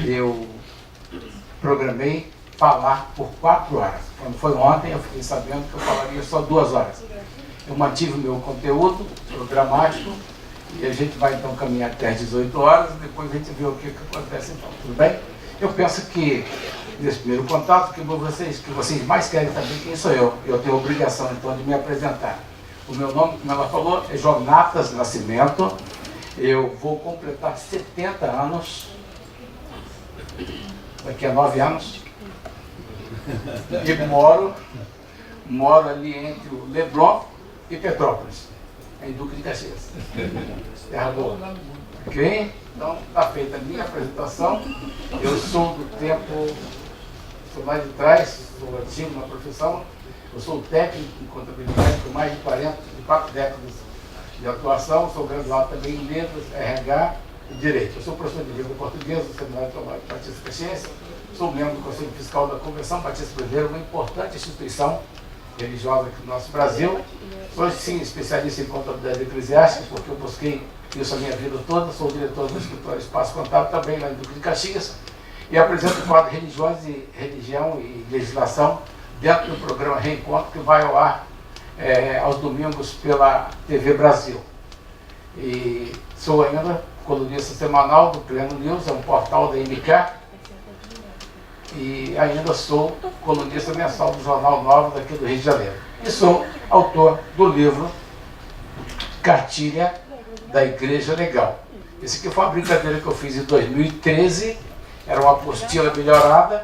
eu programei falar por 4 horas. Quando foi ontem, eu fiquei sabendo que eu falaria só 2 horas. Eu mantive o meu conteúdo programático e a gente vai então caminhar até às 18 horas e depois a gente vê o que acontece então, tudo bem? Eu penso que, nesse primeiro contato, que vocês mais querem saber quem sou eu. Eu tenho a obrigação então de me apresentar. O meu nome, como ela falou, é Jonatas Nascimento. Eu vou completar 70 anos, daqui a 9 anos, e moro ali entre o Leblon e Petrópolis, em Duque de Caxias. Terra boa. Ok? Então, está feita a minha apresentação. Eu sou do tempo, sou lá de trás, sou antigo na profissão. Eu sou técnico em contabilidade por mais de 4 décadas de atuação. Sou graduado também em Letras, RH e Direito. Eu sou professor de língua portuguesa do Seminário Teológico Batista Caxiense. Sou membro do Conselho Fiscal da Convenção Batista Brasileira, uma importante instituição religiosa aqui no nosso Brasil. Sou, sim, especialista em contabilidade eclesiástica, porque eu busquei isso a minha vida toda. Sou diretor do escritório Espaço Contábil, também lá em Duque de Caxias. E apresento o quadro Religião e Legislação dentro do programa Reencontro, que vai ao ar aos domingos pela TV Brasil. E sou ainda colunista semanal do Pleno News, é um portal da MK. E ainda sou colunista mensal do Jornal Novo daqui do Rio de Janeiro. E sou autor do livro Cartilha da Igreja Legal. Esse aqui foi uma brincadeira que eu fiz em 2013, era uma apostila melhorada,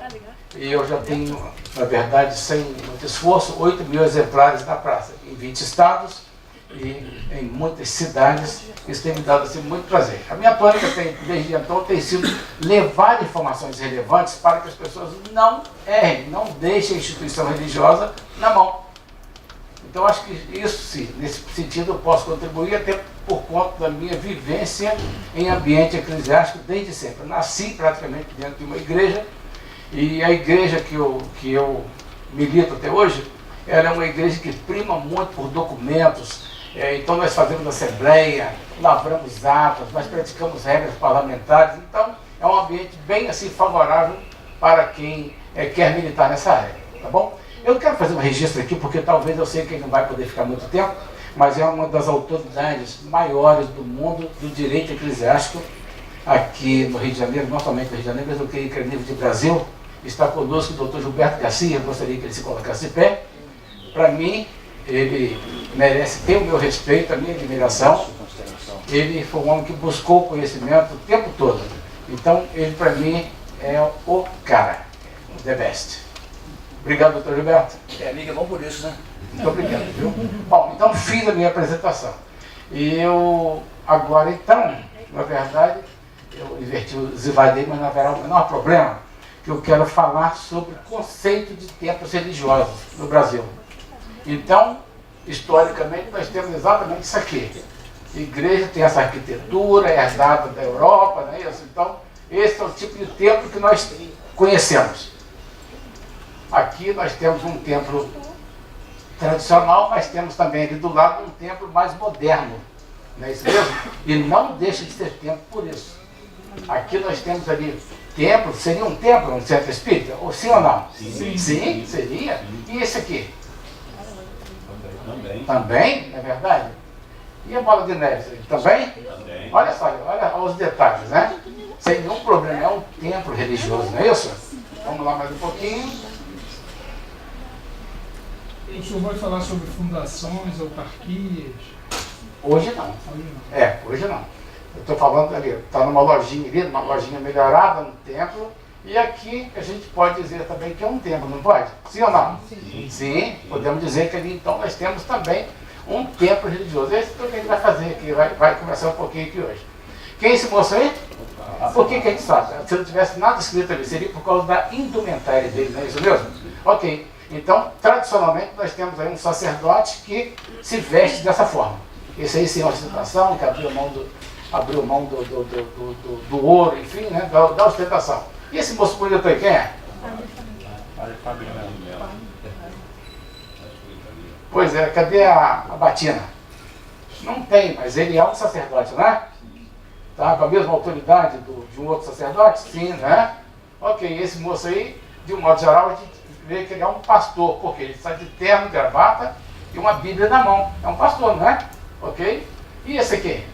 e eu já tenho, na verdade, sem muito esforço, 8.000 exemplares na praça, em 20 estados e em muitas cidades. Isso tem me dado assim, muito prazer. A minha tônica desde então tem sido levar informações relevantes para que as pessoas não errem, não deixem a instituição religiosa na mão. Então acho que isso sim, nesse sentido eu posso contribuir até por conta da minha vivência em ambiente eclesiástico desde sempre. Eu nasci praticamente dentro de uma igreja, e a igreja que eu milito até hoje, ela é uma igreja que prima muito por documentos. Então nós fazemos assembleia, lavramos atas, nós praticamos regras parlamentares. Então é um ambiente bem assim favorável para quem quer militar nessa área, tá bom? Eu quero fazer um registro aqui, porque talvez eu sei que ele não vai poder ficar muito tempo, mas é uma das autoridades maiores do mundo do direito eclesiástico aqui no Rio de Janeiro, não somente no Rio de Janeiro, mas eu creio que a nível de Brasil. Está conosco o doutor Gilberto Garcia. Eu gostaria que ele se colocasse de pé. Para mim, ele merece ter o meu respeito, a minha admiração. Ele foi um homem que buscou conhecimento o tempo todo. Então, ele para mim é o cara, the best. Obrigado, doutor Gilberto. Amiga, é bom por isso, né? Muito obrigado, viu? Bom, então fiz a minha apresentação. E eu, agora então, na verdade, eu inverti o Zivadei, mas não haverá o menor problema, que eu quero falar sobre o conceito de templos religiosos no Brasil. Então, historicamente, nós temos exatamente isso aqui. A igreja tem essa arquitetura herdada da Europa, não é isso? Então, esse é o tipo de templo que nós conhecemos. Aqui nós temos um templo tradicional, mas temos também ali do lado um templo mais moderno, não é isso mesmo? E não deixa de ser templo por isso. Aqui nós temos ali templo, seria um templo, um centro espírita? Ou sim ou não? Sim. Sim, seria. E esse aqui? Também. Também, é verdade? E a bola de neve? Também? Também. Olha só, olha os detalhes, né? Sem nenhum problema, é um templo religioso, não é isso? Vamos lá mais um pouquinho. O senhor vai falar sobre fundações, autarquias? Hoje não. Hoje não. Hoje não. Eu estou falando ali, está numa lojinha ali, numa lojinha melhorada, no templo, e aqui a gente pode dizer também que é um templo, não pode? Sim ou não? Sim. Sim, podemos dizer que ali então nós temos também um templo religioso. Esse é o que a gente vai fazer aqui, vai conversar um pouquinho aqui hoje. Quem é esse moço aí? Por que a gente sabe? Se não tivesse nada escrito ali, seria por causa da indumentária dele, não é isso mesmo? Ok. Então, tradicionalmente, nós temos aí um sacerdote que se veste dessa forma. Esse aí sem ostentação, que abriu mão do ouro, enfim, né, da ostentação. E esse moço bonito aí, quem é? Pois é, cadê a batina? Não tem, mas ele é um sacerdote, não é? Tá? Com a mesma autoridade de um outro sacerdote? Sim, né? Ok, esse moço aí, de um modo geral, a gente vê que ele é um pastor, porque ele está de terno, gravata e uma Bíblia na mão. É um pastor, não é? Ok? E esse aqui?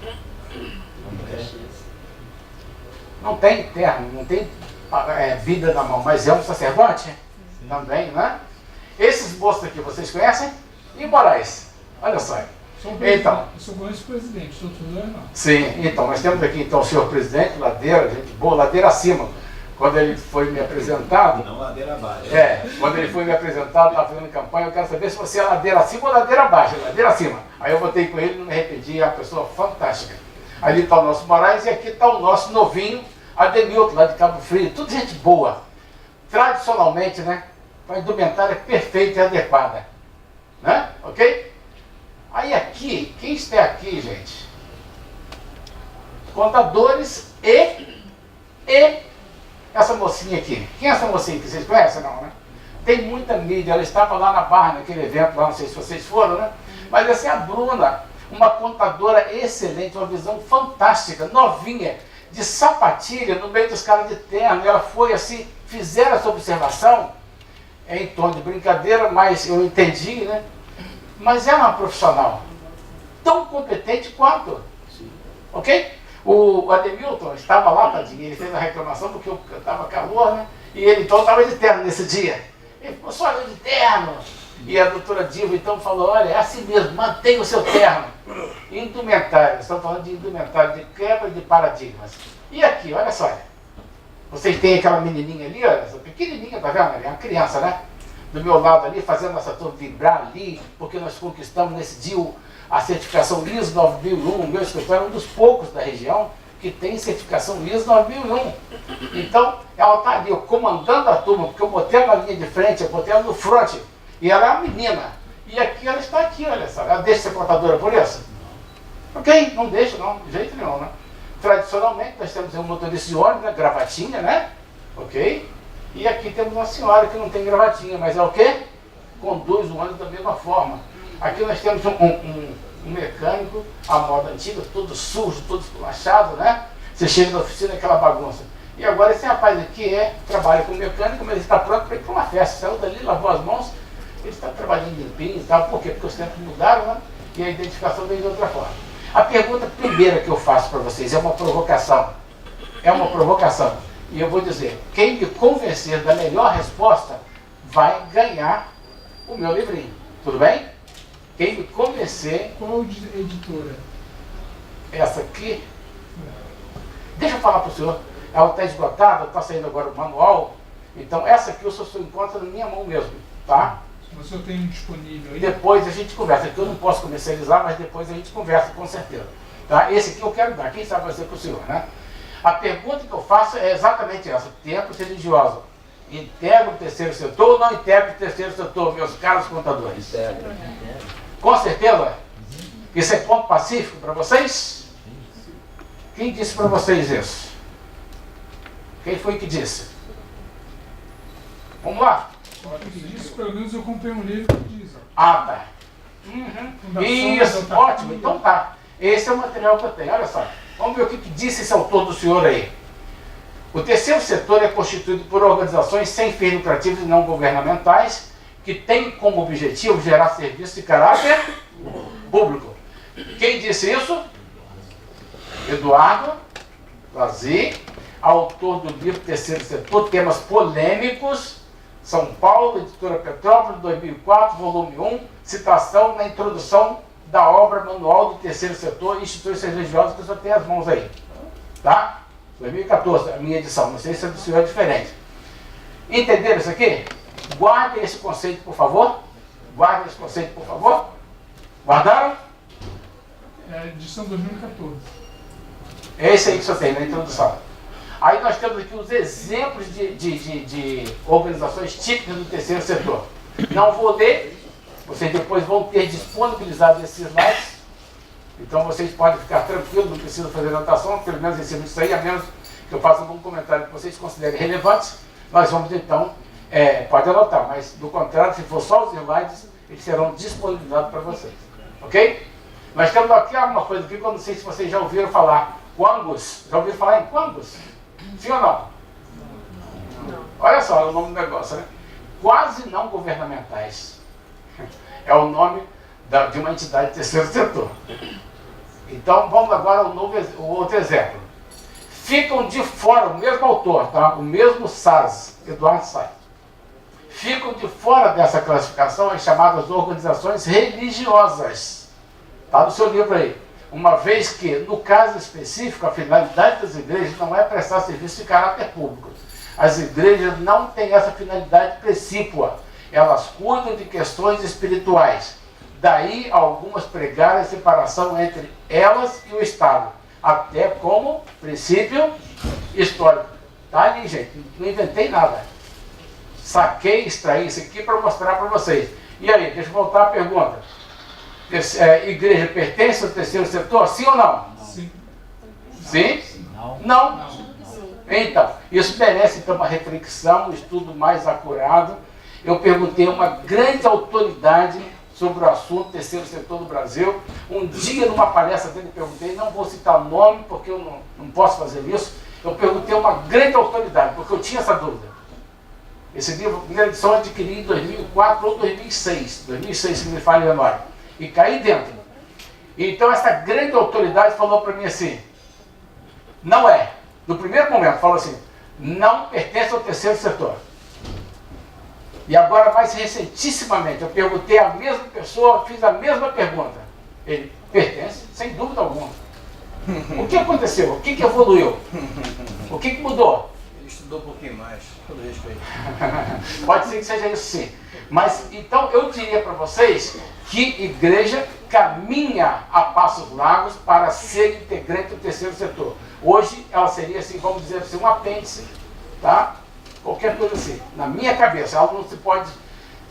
Não tem terno, não tem Bíblia na mão, mas é um sacerdote? Também, né? Esses moços aqui, vocês conhecem? E Moraes? Olha só. Então, eu sou vice-presidente, outros dois não. Sim, então, nós temos aqui então o senhor presidente, Ladeira, gente boa, Ladeira acima. Quando ele foi me apresentado... Não ladeira abaixo. Quando ele foi me apresentado, estava fazendo campanha, eu quero saber se você é ladeira acima ou ladeira abaixo. Ladeira acima. Aí eu votei com ele, não me arrependi, é uma pessoa fantástica. Ali está o nosso Moraes e aqui está o nosso novinho, Ademilton, lá de Cabo Frio. Tudo gente boa. Tradicionalmente, né? A indumentária perfeita e adequada. Né? Ok? Aí aqui, quem está aqui, gente? Contadores e essa mocinha aqui. Quem é essa mocinha que vocês conhecem? Não, né? Tem muita mídia, ela estava lá na Barra, naquele evento lá, não sei se vocês foram, né? Mas essa é a Bruna, uma contadora excelente, uma visão fantástica, novinha, de sapatilha, no meio dos caras de terno. Ela foi assim, fizeram essa observação, em tom de brincadeira, mas eu entendi, né? Mas é uma profissional tão competente quanto. Ok? O Ademilton estava lá, tadinho, ele fez a reclamação porque estava calor, né? E ele então estava de terno nesse dia. Ele ficou só de terno. E a doutora Diva então falou, olha, é assim mesmo, mantenha o seu terno. Indumentário, estamos falando de indumentário, de quebra de paradigmas. E aqui, olha só, vocês têm aquela menininha ali, olha, essa pequenininha, tá vendo? É uma criança, né? Do meu lado ali, fazendo essa turma vibrar ali, porque nós conquistamos nesse dia a certificação ISO 9001. O meu escritório é um dos poucos da região que tem certificação ISO 9001. Então, ela está ali, comandando a turma, porque eu botei ela na linha de frente, eu botei ela no front, e ela é uma menina. E aqui ela está aqui, olha só. Ela deixa ser contadora por isso? Ok, não deixa não, de jeito nenhum, né? Tradicionalmente, nós temos um motorista de ônibus, né? Gravatinha, né? Ok? E aqui temos uma senhora que não tem gravatinha, mas é o quê? Conduz o ônibus da mesma forma. Aqui nós temos um mecânico, a moda antiga, todo sujo, todo esculachado, né? Você chega na oficina, aquela bagunça. E agora esse rapaz aqui trabalha com mecânico, mas ele está pronto para ir para uma festa. Saiu dali, lavou as mãos, ele está trabalhando limpinho e tal. Por quê? Porque os tempos mudaram, né? E a identificação vem de outra forma. A pergunta primeira que eu faço para vocês é uma provocação. É uma provocação. E eu vou dizer, quem me convencer da melhor resposta vai ganhar o meu livrinho. Tudo bem? Quem me convencer... Qual editora? Essa aqui. Deixa eu falar para o senhor. Ela está esgotada, está saindo agora o manual. Então essa aqui o senhor encontra na minha mão mesmo. Tá? O senhor tem disponível aí? Depois a gente conversa. Aqui eu não posso comercializar, mas depois a gente conversa com certeza. Tá? Esse aqui eu quero dar. Quem sabe vai ser para o senhor, né? A pergunta que eu faço é exatamente essa. Tempos religiosos. Integra o terceiro setor ou não integra o terceiro setor, meus caros contadores? Integra. Com certeza? Isso é ponto pacífico para vocês? Quem disse para vocês isso? Quem foi que disse? Vamos lá? Isso, pelo menos eu comprei um livro que diz. Ó. Ah, tá. Uhum. Isso, ótimo. Então tá. Esse é o material que eu tenho. Olha só. Vamos ver o que disse esse autor do senhor aí. O terceiro setor é constituído por organizações sem fins lucrativos e não governamentais que têm como objetivo gerar serviços de caráter público. Quem disse isso? Eduardo Lazi, autor do livro Terceiro Setor, Temas Polêmicos, São Paulo, Editora Petrópolis, 2004, volume 1, citação na introdução da obra Manual do Terceiro Setor, Instituições Religiosas, que o senhor tem as mãos aí. Tá? 2014, a minha edição, não sei se a do senhor é diferente. Entenderam isso aqui? Guardem esse conceito, por favor. Guardem esse conceito, por favor. Guardaram? É a edição 2014. É esse aí que o senhor tem na introdução. Aí nós temos aqui os exemplos de organizações típicas do terceiro setor. Não vou ler, vocês depois vão ter disponibilizado esses slides. Então vocês podem ficar tranquilos, não precisam fazer anotação, pelo menos em cima disso aí, a menos que eu faça algum comentário que vocês considerem relevantes, nós vamos então, pode anotar, mas do contrário, se for só os slides, eles serão disponibilizados para vocês. Ok? Nós temos aqui alguma coisa aqui que eu não sei se vocês já ouviram falar. Quangus. Já ouviu falar em Quangus? Sim ou não? Olha só, é o nome do negócio, né? Quase não governamentais. É o nome de uma entidade do terceiro setor. Então, vamos agora ao outro exemplo. Ficam de fora, o mesmo autor, tá? O mesmo Saz, Eduardo Saz. Ficam de fora dessa classificação as chamadas organizações religiosas. Está no seu livro aí. Uma vez que, no caso específico, a finalidade das igrejas não é prestar serviço de caráter público. As igrejas não têm essa finalidade precípua. Elas cuidam de questões espirituais. Daí, algumas pregaram a separação entre elas e o Estado, até como princípio histórico. Tá ali, gente, não inventei nada. Saquei, extraí isso aqui para mostrar para vocês. E aí, deixa eu voltar à pergunta. Igreja pertence ao terceiro setor, sim ou não? Sim. Sim? Não. Então, isso merece então uma reflexão, um estudo mais acurado. Eu perguntei a uma grande autoridade sobre o assunto terceiro setor do Brasil. Um dia, numa palestra dele, perguntei, não vou citar o nome, porque eu não posso fazer isso. Eu perguntei a uma grande autoridade, porque eu tinha essa dúvida. Esse livro, a primeira edição, eu adquiri em 2004 ou 2006. 2006, se me falha a memória. E caí dentro. Então, essa grande autoridade falou para mim assim, não é. No primeiro momento, falou assim, não pertence ao terceiro setor. E agora, mais recentissimamente, eu perguntei à mesma pessoa, fiz a mesma pergunta. Ele pertence, sem dúvida alguma. O que aconteceu? O que evoluiu? O que mudou? Ele estudou um pouquinho mais, todo respeito. Pode ser que seja isso sim. Mas, então, eu diria para vocês que igreja caminha a passos largos para ser integrante do terceiro setor. Hoje, ela seria, assim, vamos dizer assim, um apêndice, tá? Qualquer coisa assim. Na minha cabeça, algo não se pode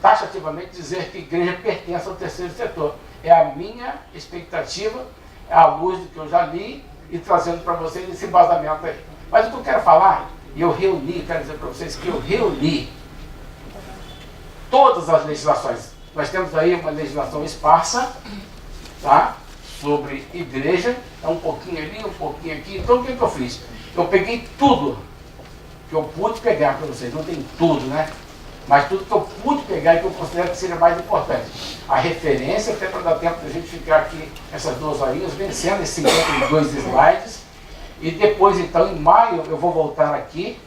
taxativamente dizer que a igreja pertence ao terceiro setor. É a minha expectativa, é à luz do que eu já li e trazendo para vocês esse embasamento aí. Mas o que eu quero falar, e eu reuni, quero dizer para vocês que eu reuni todas as legislações. Nós temos aí uma legislação esparsa, tá? Sobre igreja, é um pouquinho ali, um pouquinho aqui. Então o que eu fiz? Eu peguei tudo que eu pude pegar para vocês, não tem tudo, né? Mas tudo que eu pude pegar e que eu considero que seria mais importante. A referência, até para dar tempo da gente ficar aqui, essas duas horinhas, vencendo esses 52 slides. E depois, então, em maio, eu vou voltar aqui.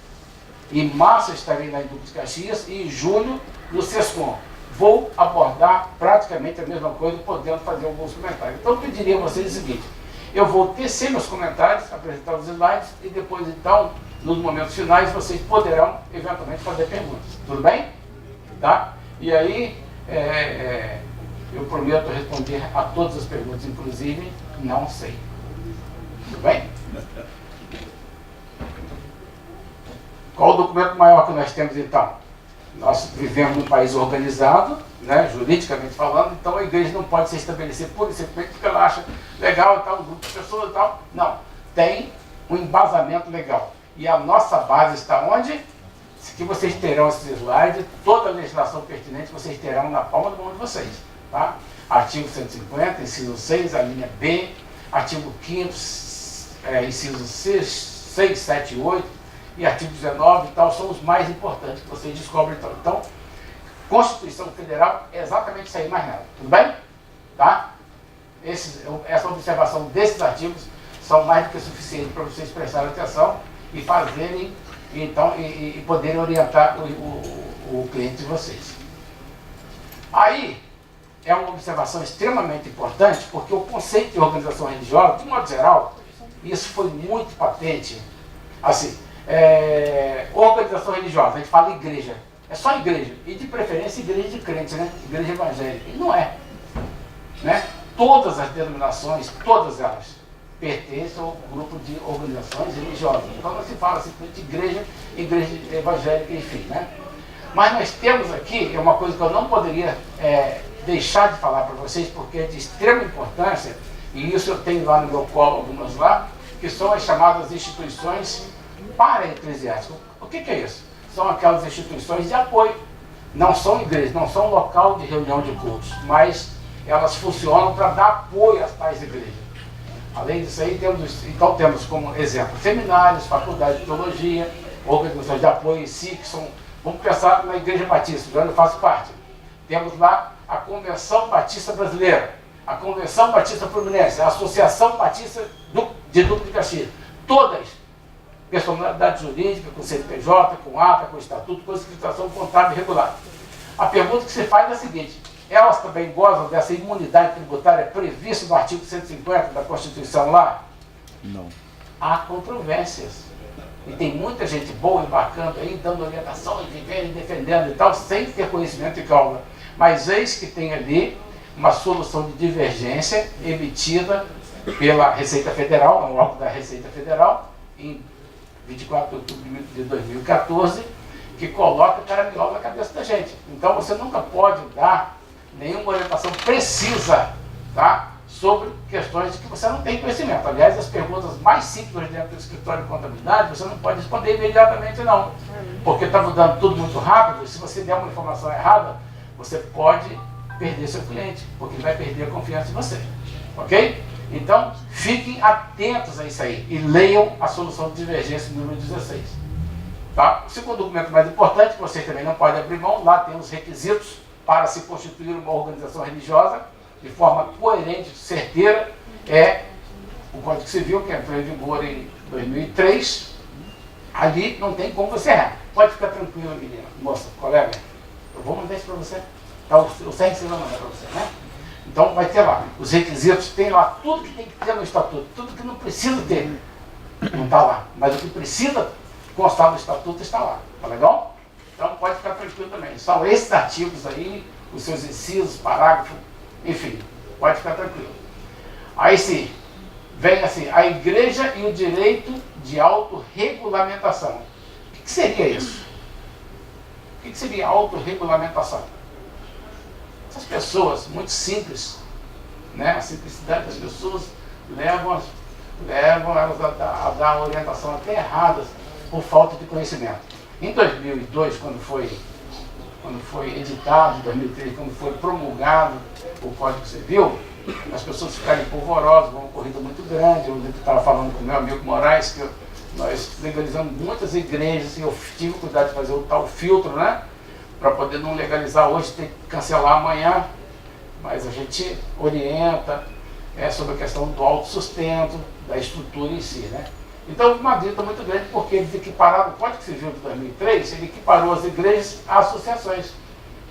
Em março, eu estarei lá em Duque de Caxias. E em julho, no SESCOM. Vou abordar praticamente a mesma coisa, podendo fazer alguns comentários. Então, eu pediria a vocês o seguinte. Eu vou tecer meus comentários, apresentar os slides. E depois, então, nos momentos finais, vocês poderão, eventualmente, fazer perguntas. Tudo bem? Tá? E aí, eu prometo responder a todas as perguntas, inclusive, não sei. Tudo bem? Qual o documento maior que nós temos, então? Nós vivemos num país organizado, né, juridicamente falando, então a igreja não pode se estabelecer pura e simplesmente porque ela acha legal e tal, um grupo de pessoas e tal. Não. Tem um embasamento legal. E a nossa base está onde? Que vocês terão esses slides, toda a legislação pertinente vocês terão na palma da mão de vocês. Tá? Artigo 150, inciso 6, a linha B, artigo 5º, inciso 6, 7 e 8, e artigo 19 e tal, são os mais importantes que vocês descobrem. Então, Constituição Federal é exatamente isso aí, mais nada. Tudo bem? Tá? Essa observação desses artigos são mais do que suficiente para vocês prestarem atenção e fazerem, então, e poderem orientar o cliente de vocês. Aí, é uma observação extremamente importante, porque o conceito de organização religiosa, de modo geral, isso foi muito patente. Assim, organização religiosa, a gente fala igreja, é só igreja, e de preferência igreja de crente, né? Igreja evangélica, e não é. Né? Todas as denominações, todas elas, pertencem ao grupo de organizações religiosas. Então não se fala simplesmente igreja evangélica, enfim, né? Mas nós temos aqui, é uma coisa que eu não poderia deixar de falar para vocês, porque é de extrema importância, e isso eu tenho lá no meu colo algumas lá, que são as chamadas instituições para-eclesiásticas. O que é isso? São aquelas instituições de apoio. Não são igrejas, não são local de reunião de cultos, mas elas funcionam para dar apoio às tais igrejas. Além disso aí, temos como exemplo seminários, faculdade de teologia, organizações de apoio em si, que são, vamos pensar na Igreja Batista, de onde eu faço parte. Temos lá a Convenção Batista Brasileira, a Convenção Batista Fluminense, a Associação Batista de Duque de Caxias. Todas, personalidade jurídica, com CNPJ, com ata, com estatuto, com escritação contábil regular. A pergunta que se faz é a seguinte: elas também gozam dessa imunidade tributária prevista no artigo 150 da Constituição lá? Não. Há controvérsias. E tem muita gente boa embarcando aí, dando orientação, vivendo, defendendo e tal, sem ter conhecimento de causa. Mas eis que tem ali uma solução de divergência emitida pela Receita Federal, no órgão da Receita Federal, em 24 de outubro de 2014, que coloca caraminhola na cabeça da gente. Então você nunca pode dar nenhuma orientação precisa, tá, sobre questões de que você não tem conhecimento. Aliás, as perguntas mais simples dentro do escritório de contabilidade, você não pode responder imediatamente não, porque está mudando tudo muito rápido, e se você der uma informação errada, você pode perder seu cliente, porque ele vai perder a confiança em você, ok? Então, fiquem atentos a isso aí e leiam a solução de divergência número 16. Tá? O segundo documento mais importante, que vocês também não podem abrir mão, lá tem os requisitos para se constituir uma organização religiosa de forma coerente, certeira, é o Código Civil, que entrou em vigor em 2003. Ali não tem como você errar. Pode ficar tranquila, menina, moça, colega, eu vou mandar isso para você. Tá, o Sérgio vai mandar para você, né? Então vai ter lá os requisitos, tem lá tudo que tem que ter no estatuto, tudo que não precisa ter, não está lá. Mas o que precisa constar no estatuto está lá, tá legal? Então pode ficar tranquilo também. São esses artigos aí, os seus incisos, parágrafos, enfim, pode ficar tranquilo. Aí sim, vem assim, a igreja e o direito de autorregulamentação. O que seria isso? O que seria autorregulamentação? Essas pessoas, muito simples, né? A simplicidade das pessoas levam elas a dar orientação até errada por falta de conhecimento. Em 2002, quando foi editado, em 2003, quando foi promulgado o Código Civil, as pessoas ficaram polvorosas, uma corrida muito grande. Eu estava falando com o meu amigo Moraes, que nós legalizamos muitas igrejas, e eu tive cuidado de fazer o tal filtro, né? Para poder não legalizar hoje, tem que cancelar amanhã, mas a gente orienta sobre a questão do autossustento, da estrutura em si, né? Então, uma grita muito grande, porque eles equipararam, o Código Civil de 2003, ele equiparou as igrejas a associações.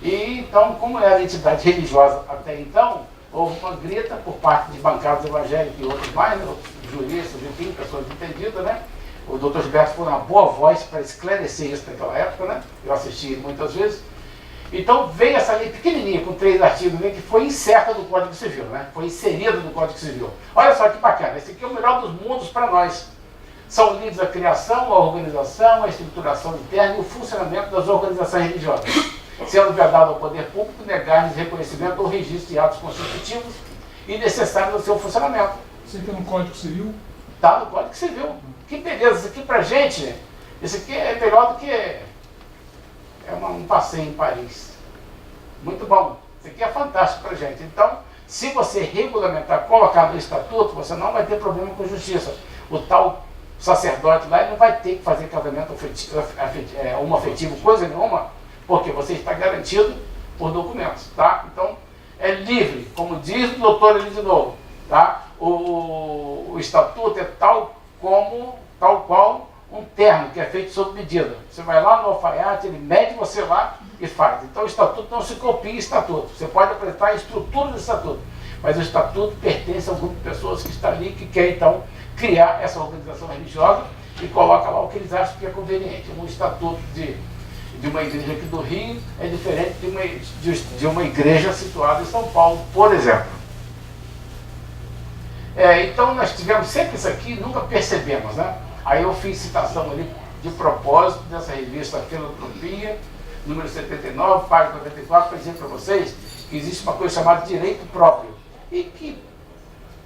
E então, como era entidade religiosa até então, houve uma grita por parte de bancadas evangélicas e outros mais, né? Juristas, enfim, pessoas entendidas, né? O Dr. Gilberto foi uma boa voz para esclarecer isso naquela época, né? Eu assisti muitas vezes. Então veio essa lei pequenininha, com 3 artigos, né, que foi inserta do Código Civil, né? Foi inserida no Código Civil. Olha só que bacana, esse aqui é o melhor dos mundos para nós. São livres a criação, a organização, a estruturação interna e o funcionamento das organizações religiosas, sendo vedado ao poder público negar-lhes reconhecimento ou registro de atos constitutivos e necessários ao seu funcionamento. Você tem no Código Civil? Está no Código Civil. Que beleza, isso aqui pra gente, isso aqui é melhor do que um passeio em Paris. Muito bom, isso aqui é fantástico pra gente. Então, se você regulamentar, colocar no estatuto, você não vai ter problema com justiça. O tal sacerdote lá, ele não vai ter que fazer casamento homoafetivo, coisa nenhuma, porque você está garantido por documentos, tá? Então, é livre, como diz o doutor ali de novo, tá? O estatuto é tal qual um terno que é feito sob medida. Você vai lá no alfaiate, ele mede você lá e faz. Então o estatuto não se copia em estatuto. Você pode apresentar a estrutura do estatuto, mas o estatuto pertence a um grupo de pessoas que está ali, que quer então criar essa organização religiosa e coloca lá o que eles acham que é conveniente. Um estatuto de uma igreja aqui do Rio é diferente de uma igreja situada em São Paulo, por exemplo. Então nós tivemos sempre isso aqui, nunca percebemos, né? Aí eu fiz citação ali de propósito dessa revista Filantropia, número 79, página 94, para dizer para vocês que existe uma coisa chamada direito próprio. E que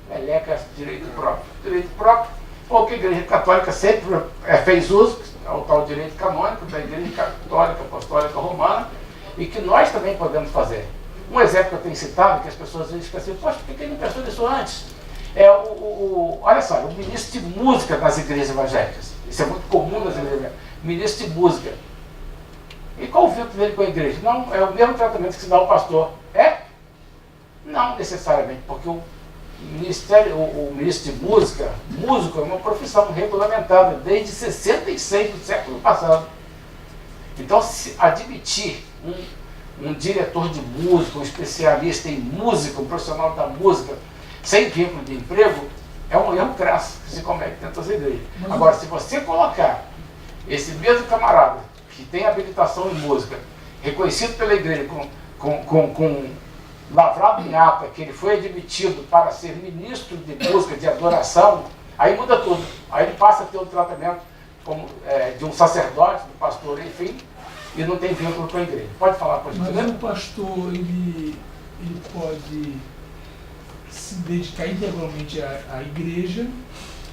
meleca é direito próprio? Direito próprio, porque a Igreja Católica sempre fez uso ao tal direito canônico da Igreja Católica Apostólica Romana, e que nós também podemos fazer. Um exemplo que eu tenho citado, que as pessoas dizem assim, poxa, por que ele não pensou nisso antes? Olha só, o ministro de música nas igrejas evangélicas. Isso é muito comum nas igrejas evangélicas. Ministro de música. E qual o vínculo dele com a igreja? Não, é o mesmo tratamento que se dá ao pastor. É? Não necessariamente, porque o ministro de música, músico é uma profissão regulamentada desde 66 do século passado. Então, se admitir um diretor de música, um especialista em música, um profissional da música, sem vínculo de emprego, é um erro crasso que se comete dentro das igrejas. Agora, se você colocar esse mesmo camarada, que tem habilitação em música, reconhecido pela igreja com lavrado em ata, que ele foi admitido para ser ministro de música, de adoração, aí muda tudo. Aí ele passa a ter um tratamento de um sacerdote, do pastor, enfim, e não tem vínculo com a igreja. Pode falar, por Mas gentileza? o pastor, ele pode se dedicar integralmente à igreja,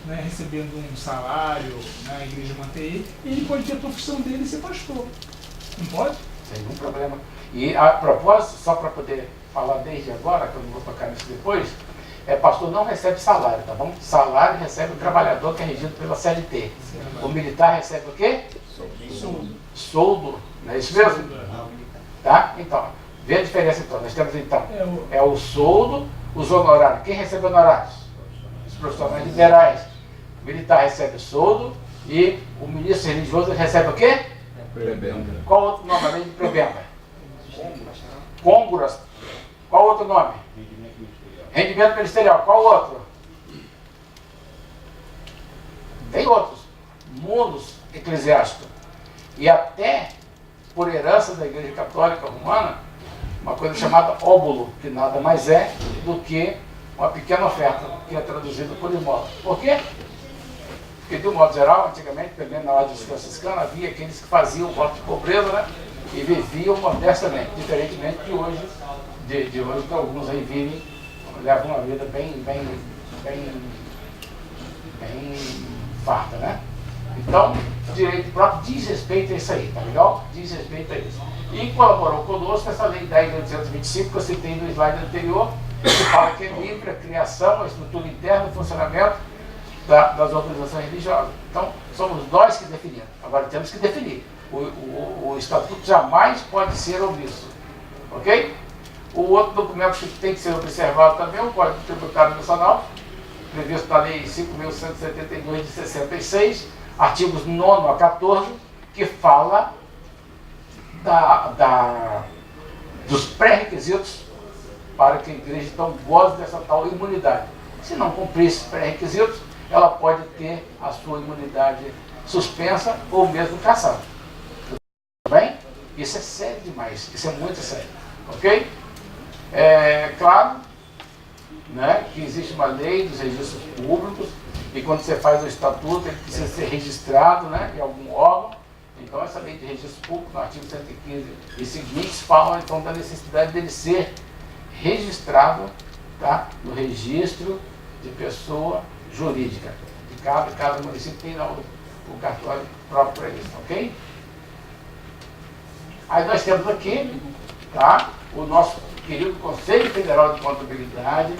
né, recebendo um salário, né, a igreja manter ele, e ele pode ter a profissão dele e ser pastor. Não pode? Sem nenhum problema. E a propósito, só para poder falar desde agora, que eu não vou tocar nisso depois, pastor não recebe salário, tá bom? Salário recebe o trabalhador que é regido pela CLT. O militar recebe o quê? Soldo. Não é isso mesmo? Tá? Então, vê a diferença então. Nós temos então, o soldo, os honorários. Quem recebe honorários? Os profissionais liberais. O militar recebe soldo e o ministro religioso recebe o quê? Prebenda. Qual outro nome além de prebenda? Cônguras. Qual outro nome? Rendimento ministerial. Qual outro? Tem outros. Mundos eclesiásticos. E até, por herança da Igreja Católica Romana, uma coisa chamada óbulo, que nada mais é do que uma pequena oferta, que é traduzida por esmola. Por quê? Porque, de um modo geral, antigamente, pelo menos na ordem dos franciscanos, havia aqueles que faziam voto de pobreza, né? E viviam modestamente, diferentemente de hoje, de hoje que alguns aí vivem, levam uma vida bem farta, né? Então, o direito próprio diz respeito a isso aí, tá legal? Diz respeito a isso. E colaborou conosco essa lei 10.825 que eu citei no slide anterior, que fala que é livre a criação, a estrutura interna, o funcionamento das organizações religiosas. Então, somos nós que definimos. Agora temos que definir. O estatuto jamais pode ser omisso. Ok? O outro documento que tem que ser observado também é o Código Tributário Nacional, previsto na Lei 5.172 de 66, artigos 9 a 14, que fala dos pré-requisitos para que a igreja então goze dessa tal imunidade. Se não cumprir esses pré-requisitos, ela pode ter a sua imunidade suspensa ou mesmo cassada. Tudo bem? Isso é sério demais, isso é muito sério. Ok? É claro, né, que existe uma lei dos registros públicos e quando você faz o estatuto ele precisa ser registrado, né, em algum órgão. Então essa lei de registro público, no artigo 115 e seguintes, fala então da necessidade dele ser registrado, tá, no registro de pessoa jurídica. De cada município tem o cartório próprio para isso, ok? Aí nós temos aqui, tá, o nosso querido Conselho Federal de Contabilidade,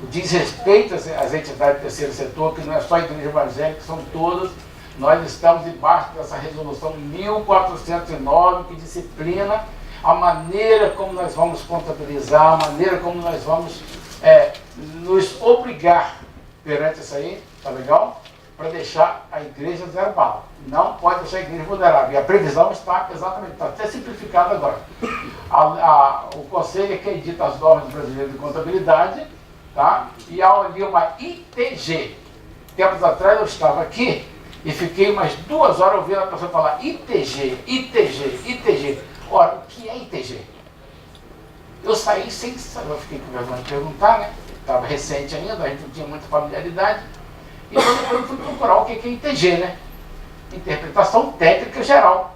diz respeito às entidades do terceiro setor, que não é só a igreja evangélica, são todas. Nós estamos debaixo dessa resolução 1409, que disciplina a maneira como nós vamos contabilizar, a maneira como nós vamos nos obrigar perante isso aí, tá legal? Para deixar a igreja zero bala. Não pode deixar a igreja vulnerável. E a previsão está exatamente, está até simplificada agora. O Conselho é quem edita as normas brasileiras de contabilidade, tá? E há ali uma ITG. Tempos atrás eu estava aqui e fiquei umas 2 horas ouvindo a pessoa falar ITG, ITG, ITG. Ora, o que é ITG? Eu saí sem saber, eu fiquei com vergonha de perguntar, né? Estava recente ainda, a gente não tinha muita familiaridade. Então depois eu fui procurar o que é ITG, né? Interpretação técnica geral,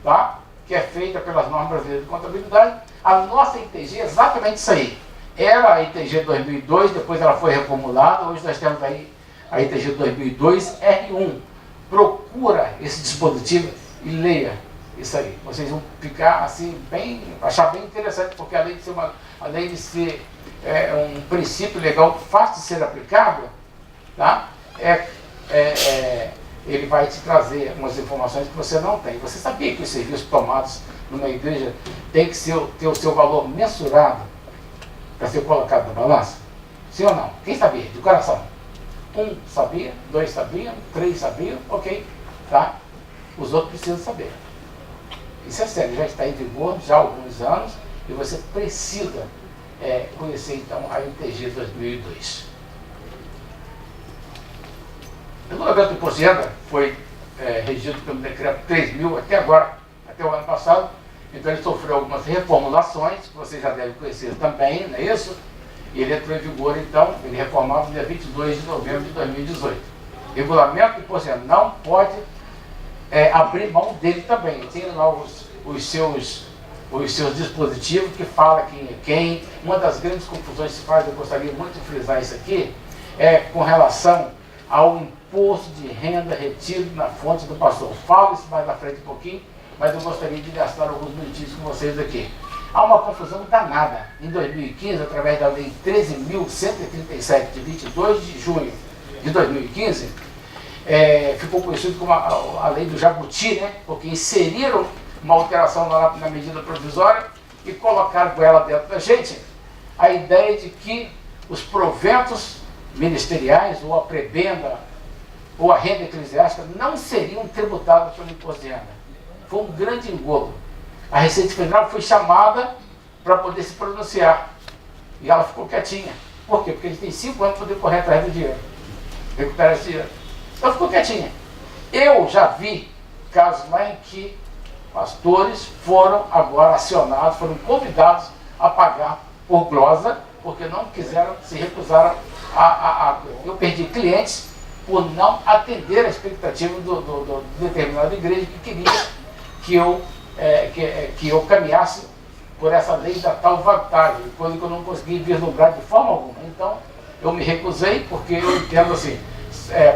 tá? Que é feita pelas normas brasileiras de contabilidade. A nossa ITG é exatamente isso aí. Era a ITG 2002, depois ela foi reformulada, hoje nós temos aí a ITG 2002 R1. Procura esse dispositivo e leia. isso aí. Vocês vão ficar assim, achar bem interessante, porque além de ser um princípio legal fácil de ser aplicado, tá? Ele vai te trazer umas informações que você não tem. Você sabia que os serviços tomados numa igreja tem que ter o seu valor mensurado para ser colocado na balança? Sim ou não? Quem sabia? De coração. 1 sabia, 2 sabiam, 3 sabiam, ok, tá? Os outros precisam saber. Isso é sério, já está em vigor já há alguns anos e você precisa conhecer então a ITG 2002. O regulamento do imposto de renda foi regido pelo decreto 3.000 até agora, até o ano passado. Então ele sofreu algumas reformulações, que vocês já devem conhecer também, não é isso? E ele entrou em vigor, então, ele reformado no dia 22 de novembro de 2018. O regulamento do imposto de renda não pode abrir mão dele também. Tem lá os seus dispositivos que fala quem é quem. Uma das grandes confusões que se faz, eu gostaria muito de frisar isso aqui, com relação ao imposto de renda retido na fonte do pastor. Falo isso mais na frente um pouquinho, mas eu gostaria de gastar alguns minutinhos com vocês aqui. Há uma confusão danada. Em 2015, através da Lei 13.137, de 22 de junho de 2015, ficou conhecido como a Lei do Jabuti, né? Porque inseriram uma alteração na medida provisória e colocaram com ela dentro da gente a ideia de que os proventos ministeriais, ou a prebenda, ou a renda eclesiástica, não seriam tributados pelo imposto de renda. Foi um grande engodo. A Receita Federal foi chamada para poder se pronunciar. E ela ficou quietinha. Por quê? Porque a gente tem 5 anos para poder correr atrás do dinheiro. Recuperar esse dinheiro. Então ficou quietinha. Eu já vi casos lá em que pastores foram agora acionados, foram convidados a pagar por glosa, porque não quiseram, se recusaram eu perdi clientes por não atender a expectativa do determinada igreja que queria que eu caminhasse por essa lei da tal vantagem, coisa que eu não consegui vislumbrar de forma alguma. Então, eu me recusei, porque eu entendo assim,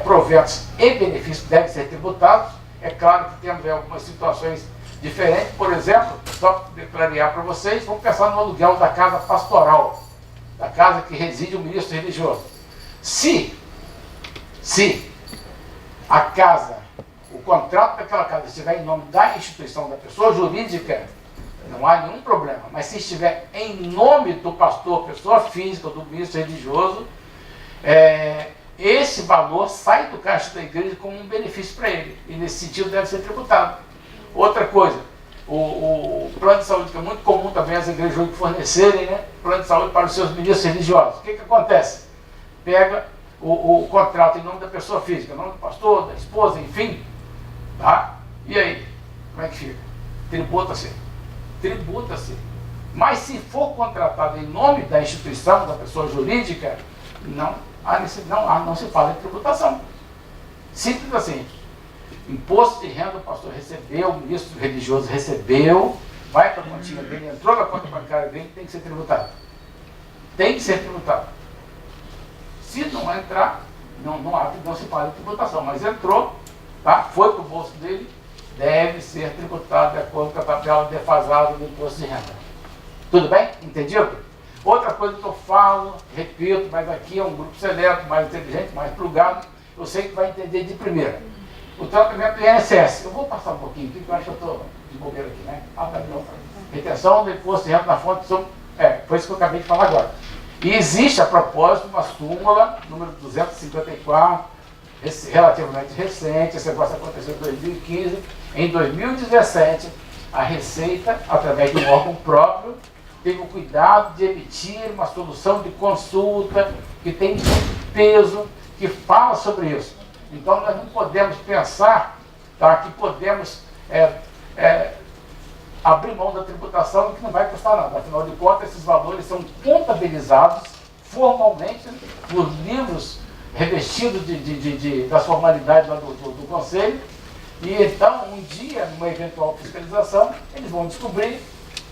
proventos e benefícios devem ser tributados. É claro que temos algumas situações diferentes. Por exemplo, só para clarear para vocês, vamos pensar no aluguel da casa pastoral, da casa que reside o ministro religioso. Se a casa, o contrato daquela casa estiver em nome da instituição, da pessoa jurídica, não há nenhum problema. Mas se estiver em nome do pastor, pessoa física, do ministro religioso, esse valor sai do caixa da igreja como um benefício para ele. E nesse sentido deve ser tributado. Outra coisa, o plano de saúde, que é muito comum também as igrejas hoje fornecerem, né? Plano de saúde para os seus ministros religiosos. O que acontece? Pega o contrato em nome da pessoa física, em nome do pastor, da esposa, enfim, tá? E aí, como é que fica? Tributa-se. Tributa-se. Mas se for contratado em nome da instituição, da pessoa jurídica, não se fala em tributação. Simples assim. Imposto de renda o pastor recebeu, o ministro religioso recebeu, vai para a continha dele, entrou na conta bancária dele, tem que ser tributado. Tem que ser tributado. Se não entrar, não se fala em tributação, mas entrou, tá? Foi para o bolso dele, deve ser tributado de acordo com a tabela defasada do imposto de renda. Tudo bem? Entendido? Outra coisa que eu falo, repito, mas aqui é um grupo seleto, mais inteligente, mais plugado, eu sei que vai entender de primeira. O tratamento do INSS. Eu vou passar um pouquinho aqui, porque eu acho que eu estou de bobeira aqui, né? Retenção do imposto de renda na fonte. Foi isso que eu acabei de falar agora. E existe, a propósito, uma súmula, número 254, relativamente recente. Esse negócio aconteceu em 2015. Em 2017, a Receita, através de um órgão próprio, teve o cuidado de emitir uma solução de consulta que tem muito peso, que fala sobre isso. Então, nós não podemos pensar, tá, que podemos abrir mão da tributação, que não vai custar nada. Afinal de contas, esses valores são contabilizados formalmente nos livros revestidos das formalidades lá do Conselho. E então, um dia, numa eventual fiscalização, eles vão descobrir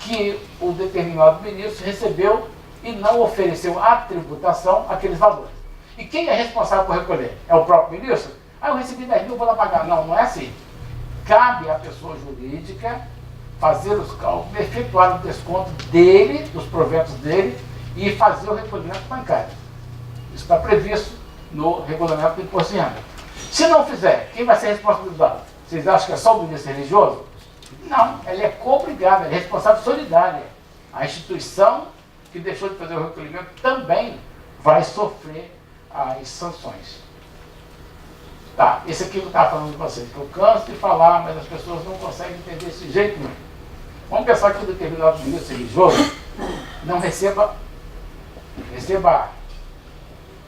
que o determinado ministro recebeu e não ofereceu à tributação aqueles valores. E quem é responsável por recolher? É o próprio ministro? Eu recebi 10 mil, vou lá pagar. Não, não é assim. cabe à pessoa jurídica fazer os cálculos, efetuar o desconto dele, dos proventos dele, e fazer o recolhimento bancário. Isso está previsto no regulamento do imposto de renda. Se não fizer, quem vai ser responsabilizado? Vocês acham que é só o ministro religioso? Não, ela é co-obrigada, ela é responsável solidária. A instituição que deixou de fazer o recolhimento também vai sofrer as sanções. Tá, esse aqui eu estava falando de vocês, que eu canso de falar, mas as pessoas não conseguem entender esse jeito nenhum. Vamos pensar que o determinado ministro religioso não receba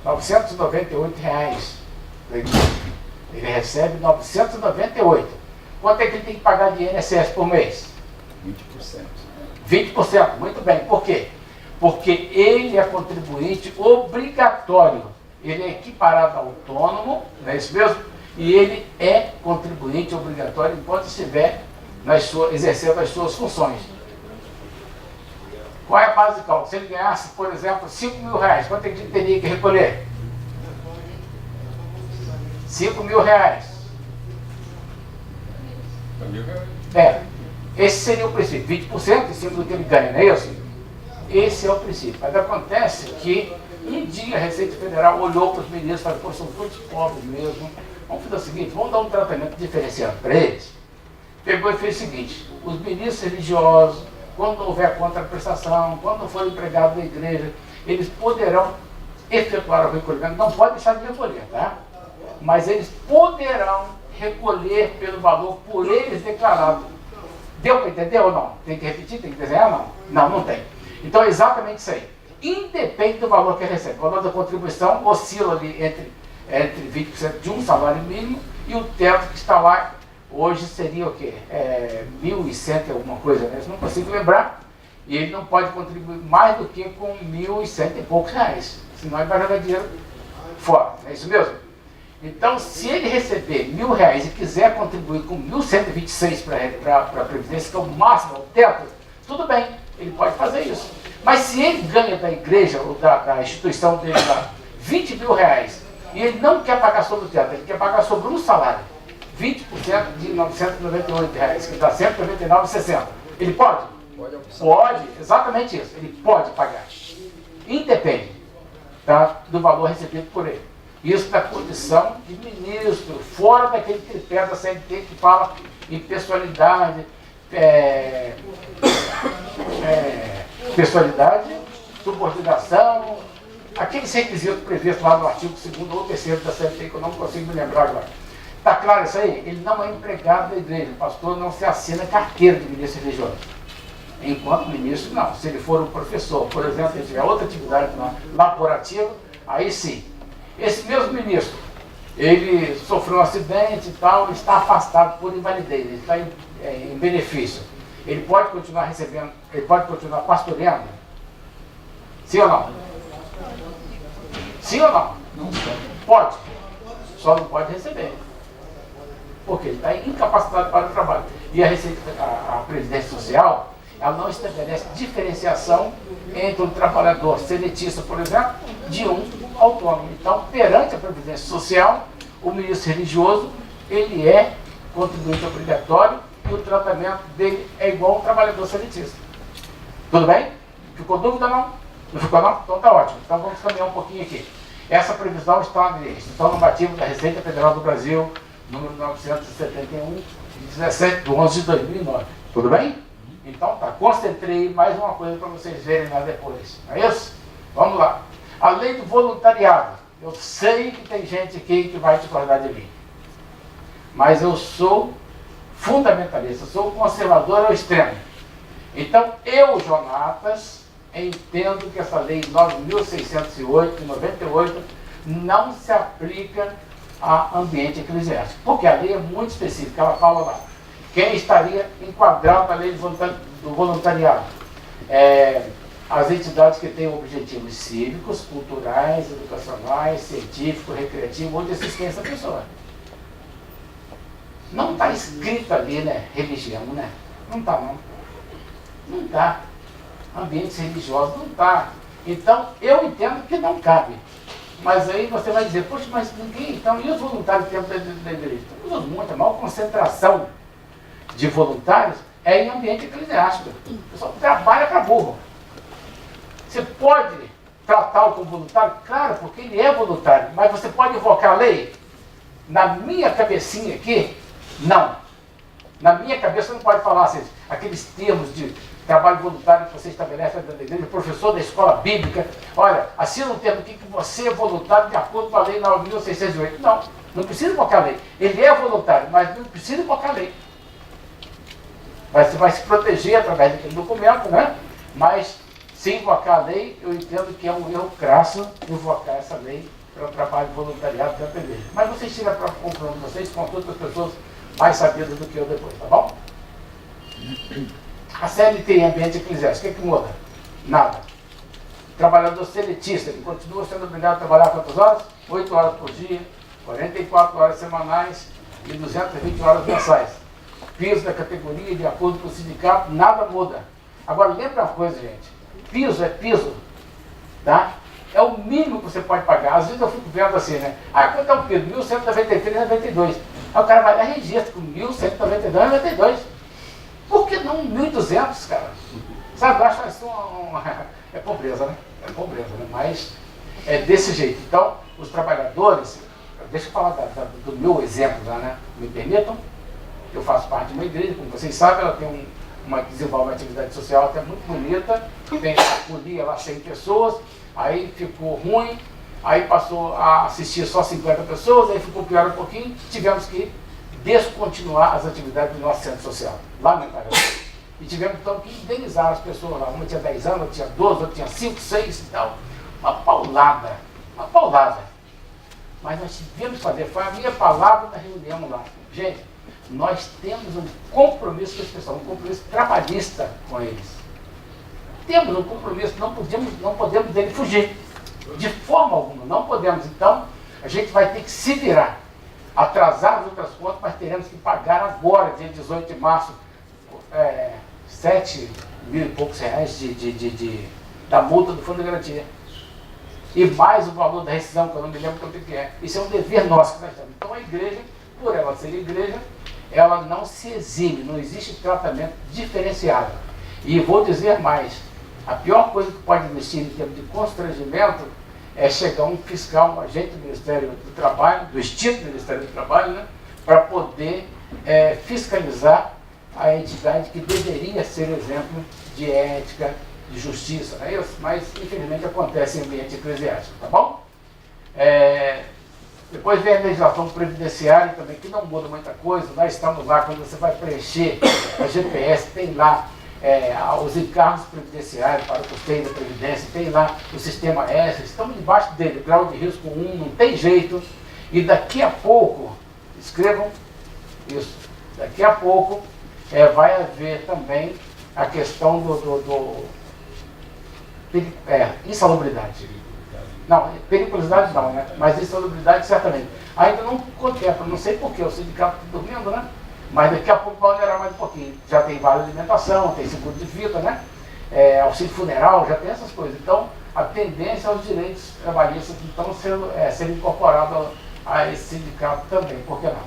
R$998 da igreja. Ele recebe 998. Quanto é que ele tem que pagar de INSS por mês? 20%. 20%, muito bem. Por quê? Porque ele é contribuinte obrigatório. Ele é equiparado ao autônomo, não é isso mesmo? E ele é contribuinte obrigatório enquanto estiver exercendo as suas funções. Qual é a base de cálculo? Se ele ganhasse, por exemplo, R$5.000, quanto é que ele teria que recolher? R$5.000. Esse seria o princípio, 20% em cima do que ele ganha, não é isso? Esse é o princípio. Mas acontece que um dia a Receita Federal olhou para os ministros e falou, pô, são todos pobres mesmo, vamos fazer o seguinte, vamos dar um tratamento diferenciado para eles. Pegou e fez o seguinte, os ministros religiosos, quando houver contraprestação, quando for empregado da igreja, eles poderão efetuar o recolhimento, não pode deixar de recolher, tá? Mas eles poderão recolher pelo valor por eles declarado. Deu para entender ou não? Tem que repetir? Tem que desenhar? Não. Não, não tem. Então é exatamente isso aí. Independe do valor que ele recebe. O valor da contribuição oscila ali entre 20% de um salário mínimo e o teto que está lá hoje seria o quê? 1.100 alguma coisa, né? Eu não consigo lembrar. E ele não pode contribuir mais do que com 1.100 e poucos reais. Senão ele vai jogar dinheiro fora. Não é isso mesmo? Então, se ele receber R$1.000 e quiser contribuir com 1.126 para a Previdência, que é o máximo, o teto, tudo bem, ele pode fazer isso. Mas se ele ganha da igreja ou da instituição dele lá R$20.000 e ele não quer pagar sobre o teto, ele quer pagar sobre um salário, 20% de R$998, que dá R$199,60, ele pode? Pode, exatamente isso, ele pode pagar. Independe, tá, do valor recebido por ele. Isso da condição de ministro, fora daquele critério da CLT que fala em pessoalidade, subordinação, aqueles requisitos previstos lá no artigo 2º ou 3º da CLT, que eu não consigo me lembrar agora. Está claro isso aí? Ele não é empregado da igreja, o pastor não se assina carteira de ministro religioso. Enquanto ministro, não. Se ele for um professor, por exemplo, se ele tiver outra atividade laborativa, aí sim. Esse mesmo ministro, ele sofreu um acidente e tal, está afastado por invalidez, ele está em benefício. Ele pode continuar recebendo, ele pode continuar pastoreando? Sim ou não? Sim ou não? Não pode. Pode. Só não pode receber. Porque ele está incapacitado para o trabalho. E a Previdência Social, ela não estabelece diferenciação entre um trabalhador seletista, por exemplo, de um autônomo. Então, perante a Previdência Social, o ministro religioso, ele é contribuinte obrigatório e o tratamento dele é igual a um trabalhador seletista. Tudo bem? Ficou dúvida não? Não ficou não? Então tá ótimo. Então vamos caminhar um pouquinho aqui. Essa previsão está no normativo da Receita Federal do Brasil, número 971, de 17 de 11 de 2009. Tudo bem? Então tá, concentrei mais uma coisa para vocês verem lá depois. Não é isso? Vamos lá. A lei do voluntariado. Eu sei que tem gente aqui que vai discordar de mim. Mas eu sou fundamentalista, sou conservador ao extremo. Então, eu, Jonatas, entendo que essa lei 9.608, de 98, não se aplica a ambiente eclesiástico. Porque a lei é muito específica, ela fala lá. Quem estaria enquadrado na lei do voluntariado? As entidades que têm objetivos cívicos, culturais, educacionais, científicos, recreativos ou de assistência à pessoa. Não está escrito ali, né, religião, né? Não está, não. Não está. Ambientes religiosos, não está. Então, eu entendo que não cabe. Mas aí você vai dizer, poxa, mas ninguém, então, e os voluntários que tem da igreja? Temos muito, a maior concentração de voluntários é em ambiente eclesiástico. O pessoal trabalha para burro. Você pode tratá-lo como voluntário? Claro, porque ele é voluntário, mas você pode invocar a lei? Na minha cabecinha aqui, não. Na minha cabeça não pode falar assim, aqueles termos de trabalho voluntário que você estabelece dentro da igreja, professor da escola bíblica, olha, assina um termo aqui que você é voluntário de acordo com a lei 9.608. Não, não precisa invocar a lei. Ele é voluntário, mas não precisa invocar a lei. Você vai se proteger através daquele documento, né? Mas se invocar a lei, eu entendo que é um erro crasso invocar essa lei para o trabalho voluntariado dentro da igreja. Mas vocês tiram para concluir vocês com todas as pessoas mais sabidas do que eu depois, tá bom? A CLT em ambiente eclesiástico, o que muda? Nada. Trabalhador seletista, ele continua sendo obrigado a trabalhar quantas horas? 8 horas por dia, 44 horas semanais e 220 horas mensais. Piso da categoria, de acordo com o sindicato, nada muda. Agora, lembra uma coisa, gente. Piso é piso, tá? É o mínimo que você pode pagar. Às vezes eu fico vendo assim, né? Ah, quanto é o piso? 1.193,92. Aí o cara vai lá e registra com 1.192,92. Por que não 1.200, cara? Sabe, eu acho isso é pobreza, né? É pobreza, né? Mas é desse jeito. Então, os trabalhadores, deixa eu falar do meu exemplo lá, né? Me permitam? Eu faço parte de uma igreja, como vocês sabem, ela tem desenvolve uma atividade social até muito bonita, tem acolhia lá 100 pessoas, aí ficou ruim, aí passou a assistir só 50 pessoas, aí ficou pior um pouquinho, tivemos que descontinuar as atividades do nosso centro social, lamentavelmente. E tivemos então que indenizar as pessoas lá, uma tinha 10 anos, outra tinha 12, outra tinha 5, 6 e tal, uma paulada. Mas nós tivemos que fazer, foi a minha palavra na reunião lá. Gente, nós temos um compromisso com esse pessoal, um compromisso trabalhista com eles. Temos um compromisso, não podemos dele fugir. De forma alguma, não podemos. Então, a gente vai ter que se virar. Atrasar as outras contas, mas teremos que pagar agora, dia 18 de março, 7 mil e poucos reais da multa do Fundo de Garantia. E mais o valor da rescisão, que eu não me lembro quanto que é. Isso é um dever nosso que nós temos. Então a igreja, por ela ser igreja, ela não se exime, não existe tratamento diferenciado. E vou dizer mais, a pior coisa que pode existir em termos de constrangimento é chegar um fiscal, um agente do Ministério do Trabalho, do extinto Ministério do Trabalho, né, para poder fiscalizar a entidade que deveria ser exemplo de ética, de justiça, não é isso? Mas infelizmente acontece em ambiente eclesiástico, tá bom? Depois vem a legislação previdenciária também, que não muda muita coisa. Nós estamos lá, quando você vai preencher a GPS, tem lá os encargos previdenciários para o custeio da Previdência, tem lá o sistema S, estamos debaixo dele, grau de risco 1, não tem jeito. E daqui a pouco, escrevam isso, daqui a pouco vai haver também a questão insalubridade. Não, periculosidade não, né? Mas insalubridade certamente. Ainda não contempla, não sei porquê, o sindicato está dormindo, né? Mas daqui a pouco vai onerar mais um pouquinho. Já tem vale alimentação, tem seguro de vida, né? Auxílio funeral, já tem essas coisas. Então, a tendência aos direitos trabalhistas que estão sendo incorporados a esse sindicato também, por que não?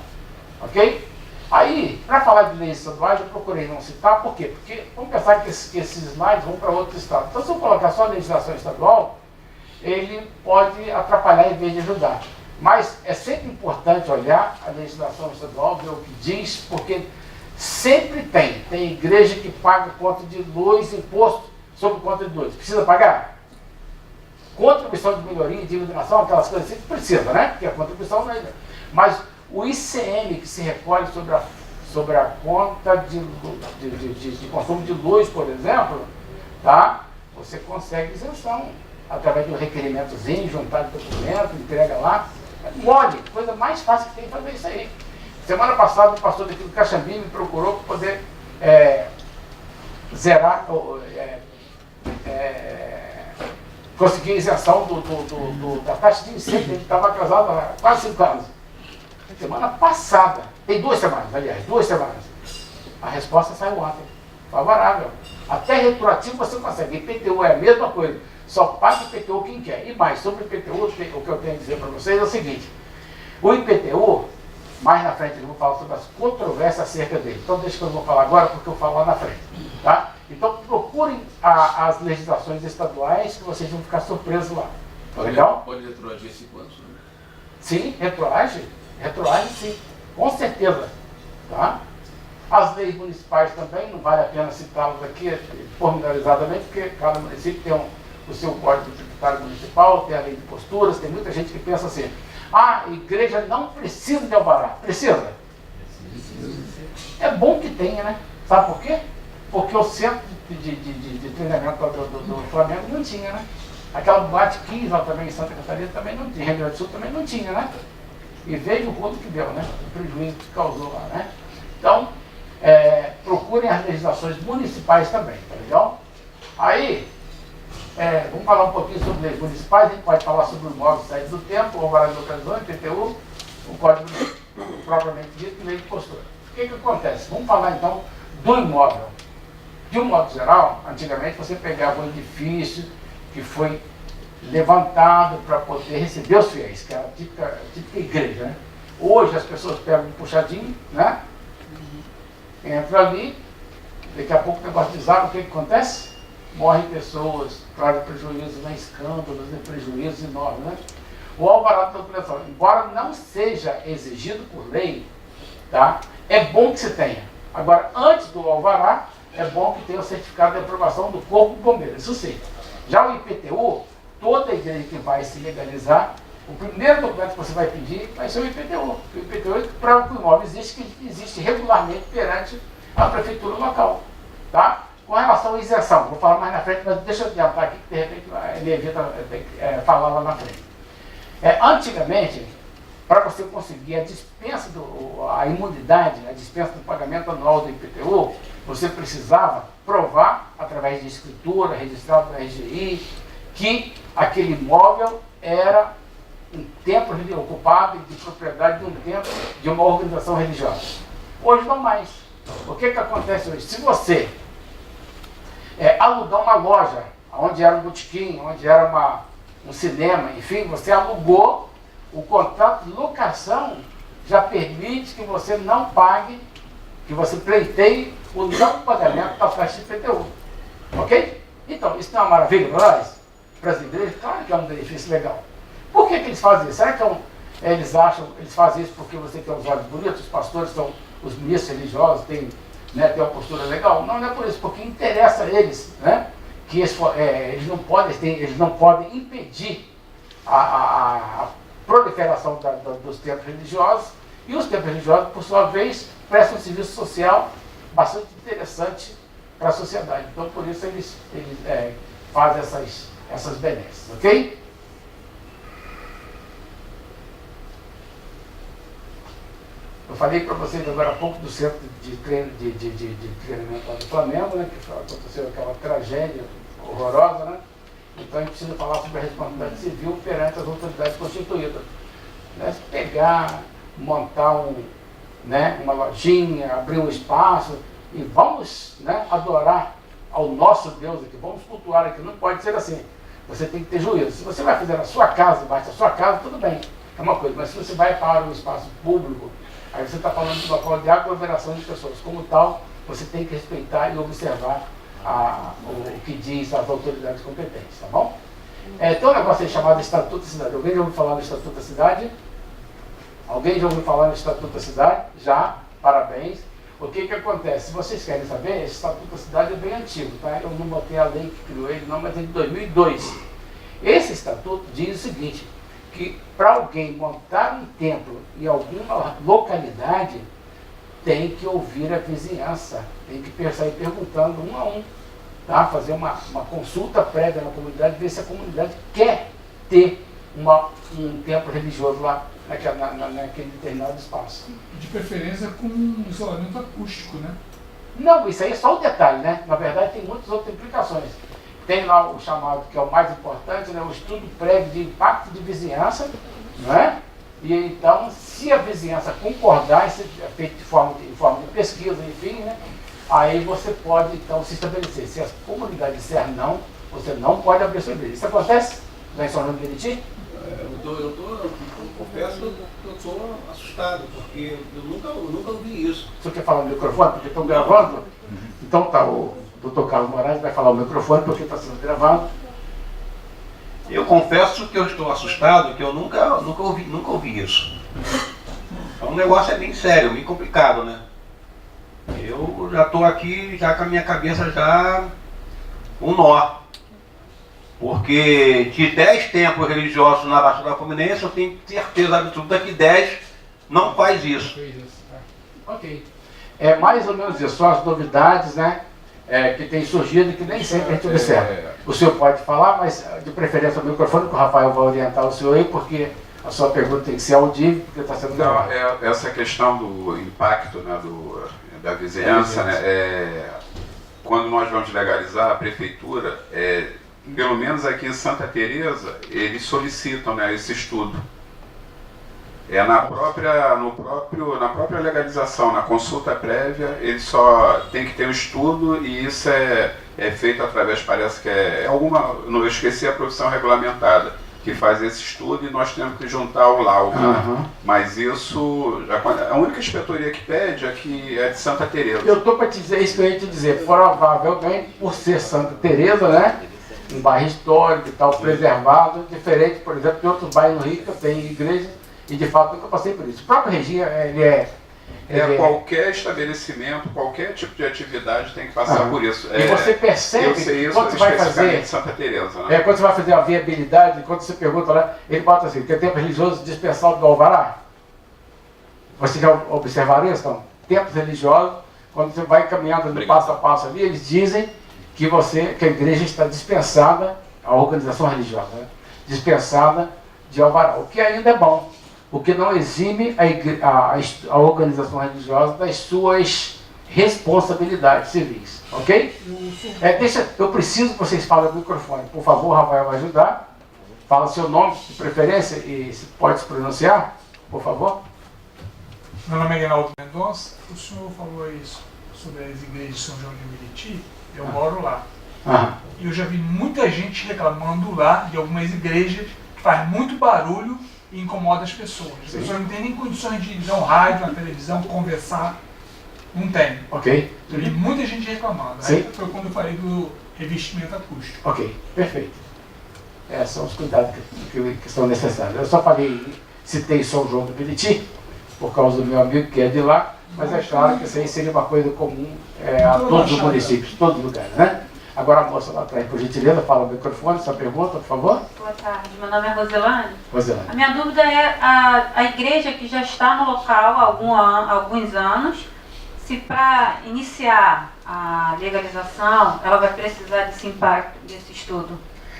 Ok? Aí, para falar de leis estaduais, eu procurei não citar, por quê? Porque vamos pensar que esses slides vão para outros estados. Então, se eu colocar só a legislação estadual, ele pode atrapalhar em vez de ajudar. Mas é sempre importante olhar a legislação estadual, ver o que diz, porque sempre tem igreja que paga conta de luz, imposto sobre conta de luz. Precisa pagar? Contribuição de melhoria, de iluminação, aquelas coisas assim, precisa, né? Porque a contribuição não é... Mas o ICM que se recolhe sobre a conta de consumo de luz, por exemplo, tá? Você consegue isenção através de um requerimentozinho, juntar de documento, entrega lá. Mole, coisa mais fácil que tem fazer isso aí. Semana passada o pastor daqui do Caxambi me procurou para poder zerar, conseguir isenção da taxa de incêndio. Ele estava atrasado há quase 5 anos. Semana passada, tem 2 semanas, aliás, 2 semanas. A resposta saiu ontem, favorável. Até retroativo você consegue. IPTU é a mesma coisa. Só paga IPTU quem quer. E mais, sobre o IPTU, o que eu tenho a dizer para vocês é o seguinte: o IPTU, Mais na frente eu vou falar sobre as controvérsias acerca dele. Então deixa que eu vou falar agora, porque eu falo lá na frente. Tá? Então procurem as legislações estaduais que vocês vão ficar surpresos lá. Tá legal? Pode retroagir 5 anos? Né? Sim, retroage sim, com certeza. Tá? As leis municipais também, não vale a pena citá-las aqui pormenorizadamente, porque cada município tem o seu código tributário municipal, tem a lei de posturas, tem muita gente que pensa assim, a igreja não precisa de alvará. Precisa? É bom que tenha, né? Sabe por quê? Porque o centro de treinamento do Flamengo não tinha, né? Aquela boate 15 lá também em Santa Catarina também não tinha, Rio Grande do Sul também não tinha, né? E veja o rodo que deu, né? O prejuízo que causou lá, né? Então, procurem as legislações municipais também, tá legal? Aí, vamos falar um pouquinho sobre leis municipais, a gente pode falar sobre o imóvel saído do tempo, o alvará de localização, IPTU, o código propriamente dito e lei de postura. O que acontece? Vamos falar então do imóvel. De um modo geral, antigamente você pegava um edifício que foi levantado para poder receber os fiéis, que era a típica igreja, né? Hoje as pessoas pegam um puxadinho, né? Entra ali, daqui a pouco o negócio desaba, o que acontece? Morrem pessoas, traz prejuízos, né? Escândalos, né? Prejuízos enormes, né? O alvará de localização, embora não seja exigido por lei, tá? É bom que se tenha. Agora, antes do alvará, é bom que tenha o certificado de aprovação do Corpo de Bombeiros, isso sim. Já o IPTU, toda igreja que vai se legalizar, o primeiro documento que você vai pedir vai ser o IPTU. O IPTU, para o imóvel existe, que existe regularmente perante a prefeitura local. Tá? Com relação à isenção, vou falar mais na frente, mas deixa eu adiantar aqui, que de repente ele evita falar lá na frente. Antigamente, para você conseguir a dispensa, a imunidade, a dispensa do pagamento anual do IPTU, você precisava provar, através de escritura, registrado no RGI, que aquele imóvel era um templo ocupado de propriedade de um templo, de uma organização religiosa. Hoje não mais. O que acontece hoje? Se você alugar uma loja, onde era um botequim, onde era um cinema, enfim, você alugou, o contrato de locação já permite que você não pague, que você pleiteie o não pagamento da taxa de IPTU. Ok? Então, isso não é uma maravilha para nós? Para as igrejas? Claro que é um benefício legal. Por que eles fazem isso? Será que eles fazem isso porque você tem os olhos bonitos, os pastores são os ministros religiosos, tem uma postura legal? Não, não é por isso, porque interessa a eles, né? Que eles não podem impedir a proliferação dos templos religiosos, e os templos religiosos, por sua vez, prestam um serviço social bastante interessante para a sociedade. Então, por isso, eles fazem essas benesses, ok? Eu falei para vocês agora há pouco do centro de treinamento lá do Flamengo, né, que aconteceu aquela tragédia horrorosa, né? Então a gente precisa falar sobre a responsabilidade civil perante as autoridades constituídas. Né? Se pegar, montar uma lojinha, abrir um espaço e vamos, né, adorar ao nosso Deus aqui, vamos cultuar aqui, não pode ser assim. Você tem que ter juízo. Se você vai fazer na sua casa, debaixo da sua casa, tudo bem, é uma coisa, mas se você vai para um espaço público, aí você está falando de uma forma de aglomeração de pessoas. Como tal, você tem que respeitar e observar o que diz as autoridades competentes, tá bom? Tem um negócio aí chamado Estatuto da Cidade. Alguém já ouviu falar no Estatuto da Cidade? Alguém já ouviu falar no Estatuto da Cidade? Já, parabéns. O que acontece? Se vocês querem saber, esse Estatuto da Cidade é bem antigo, tá? Eu não botei a lei que criou ele não, mas é de 2002. Esse Estatuto diz o seguinte, que para alguém montar um templo em alguma localidade, tem que ouvir a vizinhança, tem que sair perguntando um a um, tá? Fazer uma consulta prévia na comunidade, ver se a comunidade quer ter um templo religioso lá, naquele determinado espaço. De preferência com um isolamento acústico, né? Não, isso aí é só o detalhe, né? Na verdade tem muitas outras implicações. Tem lá o chamado, que é o mais importante, né? O estudo prévio de impacto de vizinhança, não é? E então, se a vizinhança concordar, isso é feito em forma de pesquisa, enfim, né? Aí você pode, então, se estabelecer. Se a comunidade disser não, você não pode abrir sua igreja. Isso acontece lá em São João do Meriti? Eu confesso que eu sou assustado, porque eu nunca ouvi isso. Você quer falar no microfone porque estão gravando? Então tá, o doutor Carlos Moraes vai falar o microfone porque está sendo gravado. Eu confesso que eu estou assustado, que eu nunca ouvi isso. Então o negócio é bem sério, bem complicado, né? Eu já estou aqui, já com a minha cabeça já um nó. Porque de 10 templos religiosos na Baixada Fluminense, eu tenho certeza absoluta que 10 não faz isso. Ok. É mais ou menos isso, são as novidades, né? Que tem surgido e que nem sempre a gente observa. O senhor pode falar, mas de preferência o microfone, que o Rafael vai orientar o senhor aí, porque a sua pergunta tem que ser audível, porque está sendo gravado. Essa questão do impacto, né, da vizinhança, né, quando nós vamos legalizar, a prefeitura, pelo menos aqui em Santa Teresa, eles solicitam, né, esse estudo. Na própria legalização, na consulta prévia, ele só tem que ter um estudo e isso é feito através, parece que eu esqueci a profissão regulamentada, que faz esse estudo e nós temos que juntar o laudo. Né? Mas isso, a única inspetoria que pede aqui é de Santa Teresa. Eu estou para te dizer isso que eu ia te dizer, provavelmente por ser Santa Teresa, né? Um bairro histórico e tal, preservado, diferente, por exemplo, de outros bairros no Rio que eu tenho igreja. E de fato nunca passei por isso. O próprio Regia, qualquer estabelecimento, qualquer tipo de atividade tem que passar por isso. E você percebe isso quando você vai fazer Santa Teresa, né? quando você vai fazer a viabilidade, quando você pergunta lá, ele bota assim, tem tempo religioso dispensado do alvará? Você já observaram isso? Então, tempos religiosos, quando você vai caminhando no passo a passo ali, eles dizem que a igreja está dispensada, a organização religiosa, né? Dispensada de alvará, o que ainda é bom. O que não exime a organização religiosa das suas responsabilidades civis, ok? Eu preciso que vocês falem no microfone. Por favor, o Rafael vai ajudar. Fala seu nome, de preferência, e se pode se pronunciar, por favor. Meu nome é Reinaldo Mendonça. O senhor falou isso sobre as igrejas de São João de Meriti. Eu moro lá. E eu já vi muita gente reclamando lá de algumas igrejas que faz muito barulho e incomoda as pessoas. As pessoas não têm nem condições de ligar um rádio, uma televisão, conversar. Não tem. Ok. Eu vi muita gente reclamando. Aí foi quando eu falei do revestimento acústico. Ok, perfeito. São os cuidados que são necessários. Eu só citei São João do Meriti, por causa do meu amigo que é de lá, mas é claro que isso aí seria uma coisa comum a todos os municípios, todos os lugares, né? Agora a moça lá atrás, por gentileza, fala o microfone, sua pergunta, por favor. Boa tarde, meu nome é Roselane. Roselane. A minha dúvida é a igreja que já está no local há alguns anos, se para iniciar a legalização, ela vai precisar desse impacto, desse estudo.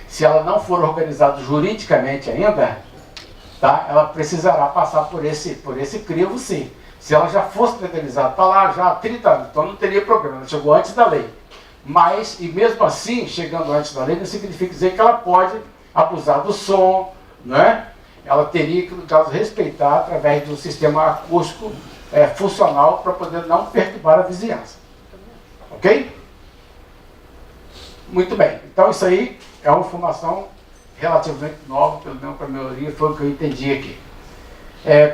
Se ela não for organizada juridicamente ainda, tá, ela precisará passar por esse crivo, sim. Se ela já fosse legalizada, está lá já há 30 anos, então não teria problema, ela chegou antes da lei. Mas, e mesmo assim, chegando antes da lei, não significa dizer que ela pode abusar do som, né? Ela teria que, no caso, respeitar através de um sistema acústico funcional para poder não perturbar a vizinhança. Ok? Muito bem. Então, isso aí é uma informação relativamente nova, pelo menos para a maioria, foi o que eu entendi aqui.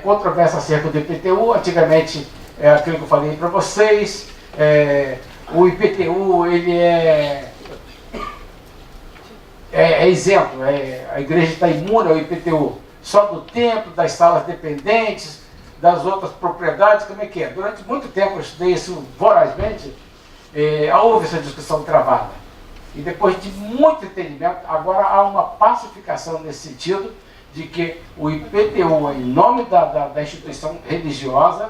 Controvérsia acerca do IPTU, antigamente, aquilo que eu falei para vocês, o IPTU, ele é isento, a igreja está imune ao IPTU, só do templo, das salas dependentes, das outras propriedades, como é que é? Durante muito tempo eu estudei isso vorazmente, houve essa discussão travada. E depois de muito entendimento, agora há uma pacificação nesse sentido, de que o IPTU, em nome da instituição religiosa,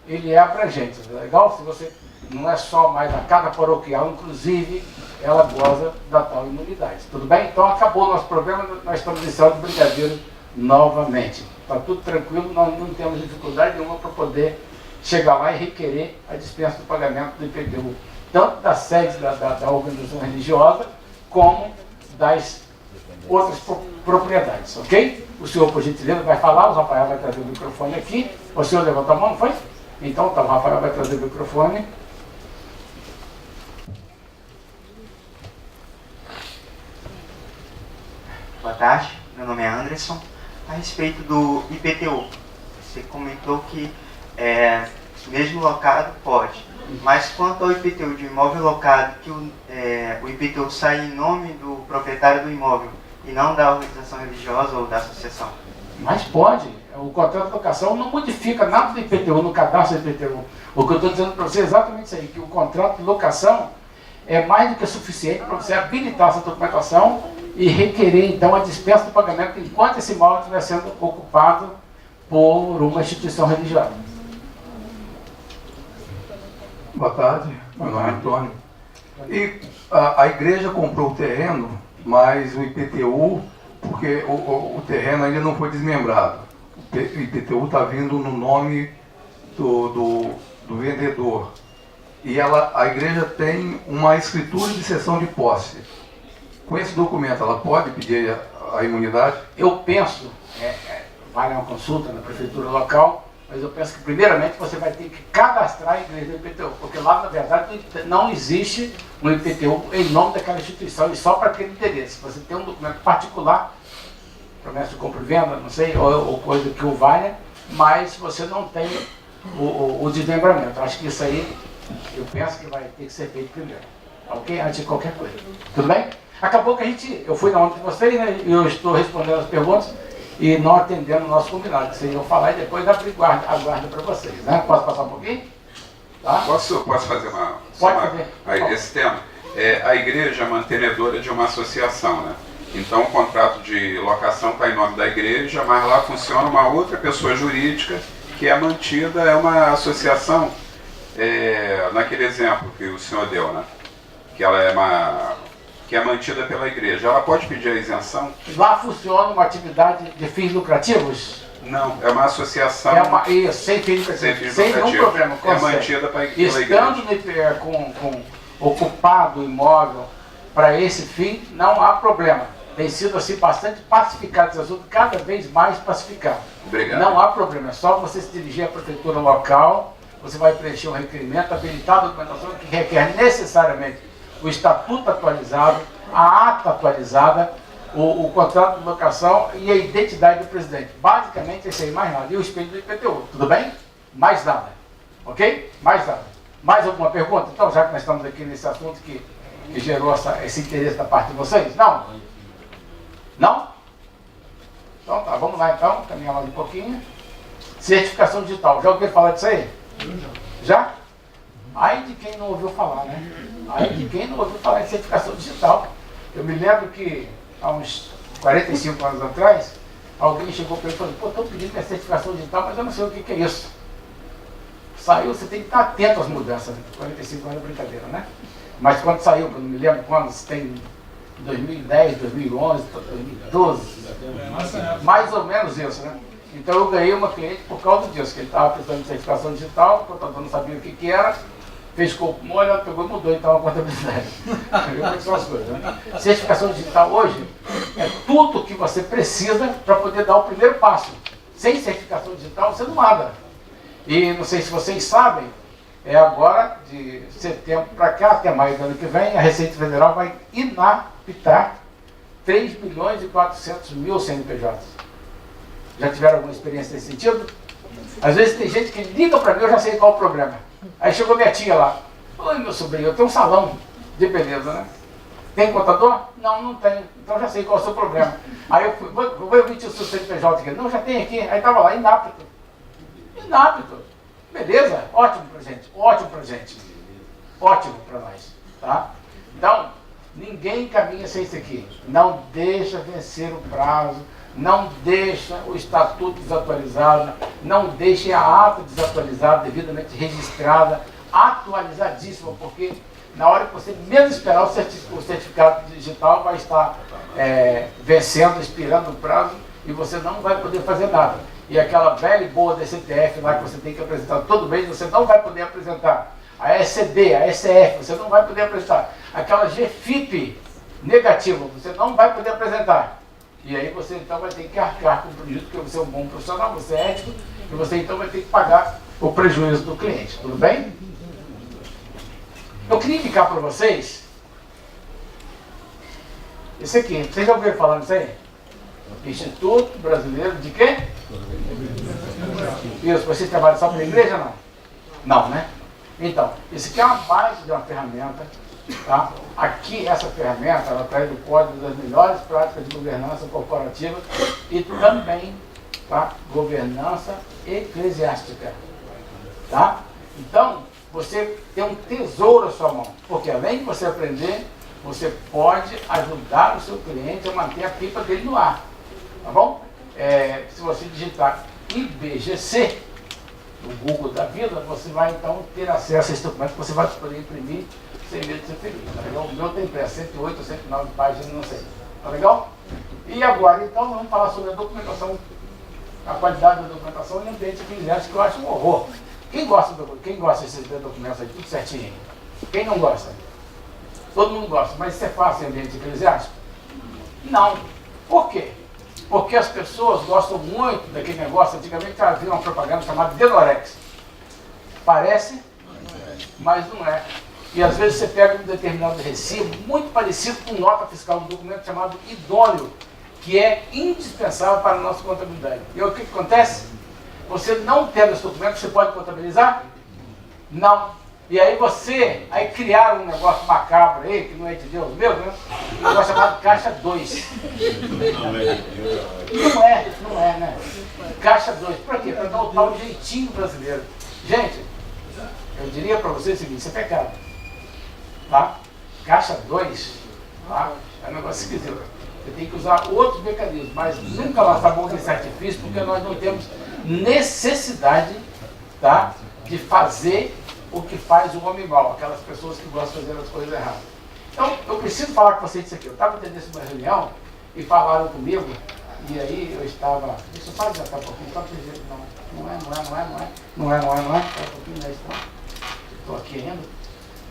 ele é abrangente. É legal? Se você não é só mais a cada paroquial, inclusive, ela goza da tal imunidade. Tudo bem? Então acabou o nosso problema, nós estamos em céu de brigadeiro novamente. Está tudo tranquilo, nós não temos dificuldade nenhuma para poder chegar lá e requerer a dispensa do pagamento do IPTU, tanto da sede da organização religiosa, como das outras propriedades, ok? O senhor, por gentileza, vai falar, o Rafael vai trazer o microfone aqui. O senhor levantou a mão, não foi? Então, tá, o Rafael vai trazer o microfone. Boa tarde, meu nome é Anderson. A respeito do IPTU, Você comentou que mesmo locado pode, mas quanto ao IPTU de imóvel locado, que o IPTU sai em nome do proprietário do imóvel e não da organização religiosa ou da associação? Mas pode. O contrato de locação não modifica nada do IPTU, no cadastro do IPTU. O que eu estou dizendo para você é exatamente isso aí, que o contrato de locação é mais do que suficiente para você habilitar essa documentação e requerer, então, a dispensa do pagamento enquanto esse imóvel estiver sendo ocupado por uma instituição religiosa. Boa tarde, meu nome é Antônio. E a igreja comprou o terreno, mas o IPTU, porque o terreno ainda não foi desmembrado. O IPTU está vindo no nome do vendedor. E a igreja tem uma escritura de cessão de posse. Com esse documento, ela pode pedir a imunidade? Eu penso, vale uma consulta na prefeitura local, mas eu penso que primeiramente você vai ter que cadastrar a igreja do IPTU, porque lá na verdade não existe um IPTU em nome daquela instituição e só para aquele interesse. Você tem um documento particular, promessa de compra e venda, não sei, ou coisa que o valha, mas você não tem o desmembramento. Acho que isso aí, eu penso que vai ter que ser feito primeiro, ok? Antes de qualquer coisa. Tudo bem? Acabou que eu fui na onda de vocês, né? E eu estou respondendo as perguntas e não atendendo o nosso combinado, que vocês iam falar e depois aguardo para vocês, né? Posso passar um pouquinho? Tá? Posso fazer Pode fazer. esse tema? A igreja é mantenedora de uma associação, né? Então o contrato de locação está em nome da igreja, mas lá funciona uma outra pessoa jurídica que é mantida, é uma associação, naquele exemplo que o senhor deu, né? Que ela que é mantida pela igreja. Ela pode pedir a isenção? Lá funciona uma atividade de fins lucrativos? Não, é uma associação. Sem fins lucrativos. Sem nenhum problema. É mantida pela igreja. Estando ocupado o imóvel para esse fim, não há problema. Tem sido assim bastante pacificado esse assunto, cada vez mais pacificado. Obrigado. Não há problema, é só você se dirigir à prefeitura local, você vai preencher um requerimento, habilitar a documentação que requer necessariamente o estatuto atualizado, a ata atualizada, o contrato de locação e a identidade do presidente. Basicamente, esse aí, mais nada. E o espelho do IPTU, tudo bem? Mais nada. Ok? Mais nada. Mais alguma pergunta? Então, já que nós estamos aqui nesse assunto que gerou esse interesse da parte de vocês? Não? Não? Então tá, vamos lá então, caminhar mais um pouquinho. Certificação digital, já ouviu falar disso aí? Já? Aí de quem não ouviu falar, né? Aí de quem não ouviu falar em certificação digital. Eu me lembro que há uns 45 anos atrás, alguém chegou para mim e falou, pô, estou pedindo minha certificação digital, mas eu não sei o que é isso. Saiu, você tem que estar atento às mudanças. 45 anos é brincadeira, né? Mas quando saiu, eu não me lembro quando, se tem 2010, 2011, 2012, mais ou menos isso, né? Então eu ganhei uma cliente por causa disso, que ele estava precisando de certificação digital, o contador não sabia o que era, fez corpo mole, ela pegou e mudou então a contabilidade. Viu como são as coisas, né? Certificação digital hoje é tudo o que você precisa para poder dar o primeiro passo. Sem certificação digital você não anda. E não sei se vocês sabem, agora, de setembro para cá, até maio do ano que vem, a Receita Federal vai inapitar 3 milhões e 400 mil CNPJs. Já tiveram alguma experiência nesse sentido? Às vezes tem gente que liga para mim, eu já sei qual é o problema. Aí chegou minha tia lá. Oi, meu sobrinho, eu tenho um salão de beleza, né? Tem contador? Não, não tem. Então já sei qual é o seu problema. Aí eu fui, vou emitir o seu CNPJ aqui. Não, já tem aqui. Aí estava lá, inapto. Inapto. Beleza? Ótimo pra gente. Ótimo pra gente. Ótimo para nós. Tá? Então, ninguém caminha sem isso aqui. Não deixa vencer o prazo. Não deixa o estatuto desatualizado, não deixe a ata desatualizada, devidamente registrada, atualizadíssima, porque na hora que você menos esperar o certificado digital vai estar vencendo, expirando o prazo e você não vai poder fazer nada. E aquela velha e boa DCTF lá que você tem que apresentar todo mês, você não vai poder apresentar. A ECD, a ECF, você não vai poder apresentar. Aquela GFIP negativa, você não vai poder apresentar. E aí você então vai ter que arcar com o prejuízo, porque você é um bom profissional, você é ético, e você então vai ter que pagar o prejuízo do cliente, tudo bem? Eu queria indicar para vocês esse aqui, vocês já ouviram falar disso aí? Instituto Brasileiro de quê? Isso, você trabalha só para a igreja, não? Não, né? Então, isso aqui é uma base de uma ferramenta, tá? Aqui, essa ferramenta, ela traz o código das melhores práticas de governança corporativa e também, tá? Governança eclesiástica, tá? Então, você tem um tesouro à sua mão, porque além de você aprender, você pode ajudar o seu cliente a manter a pipa dele no ar, tá bom? Se você digitar IBGC no Google da vida, você vai então ter acesso a esse documento que você vai poder imprimir sem medo de ser feliz, tá legal? O meu tem impresso 108 ou 109 páginas, não sei, tá legal? E agora, então, vamos falar sobre a documentação, a qualidade da documentação em ambiente eclesiástico, que eu acho um horror. Quem gosta desses documentos aí, tudo certinho? Quem não gosta? Todo mundo gosta, mas isso é fácil em ambiente eclesiástico? Não. Por quê? Porque as pessoas gostam muito daquele negócio. Antigamente havia uma propaganda chamada Denorex. Parece, mas não é. E às vezes você pega um determinado recibo, muito parecido com nota fiscal, um documento chamado idôneo, que é indispensável para a nossa contabilidade. E o que acontece? Você não tendo esse documento, você pode contabilizar? Não. E aí criaram um negócio macabro aí, que não é de Deus mesmo, né? Um negócio chamado Caixa 2. Não é, né? Caixa 2. Por quê? Para dar o tal jeitinho brasileiro. Gente, eu diria para vocês o seguinte, isso é pecado. Tá? Caixa 2, tá? É um negócio esquisito. Você tem que usar outros mecanismos, mas nunca lançar mão desse artifício, porque nós não temos necessidade, tá, de fazer o que faz o homem mau, aquelas pessoas que gostam de fazer as coisas erradas. Então, eu preciso falar com vocês disso aqui. Eu estava atendendo uma reunião e falaram comigo, e aí eu estava... Deixa eu só adiantar um pouquinho, só para dizer que não é. Só um pouquinho, não é isso não. Estou aqui ainda.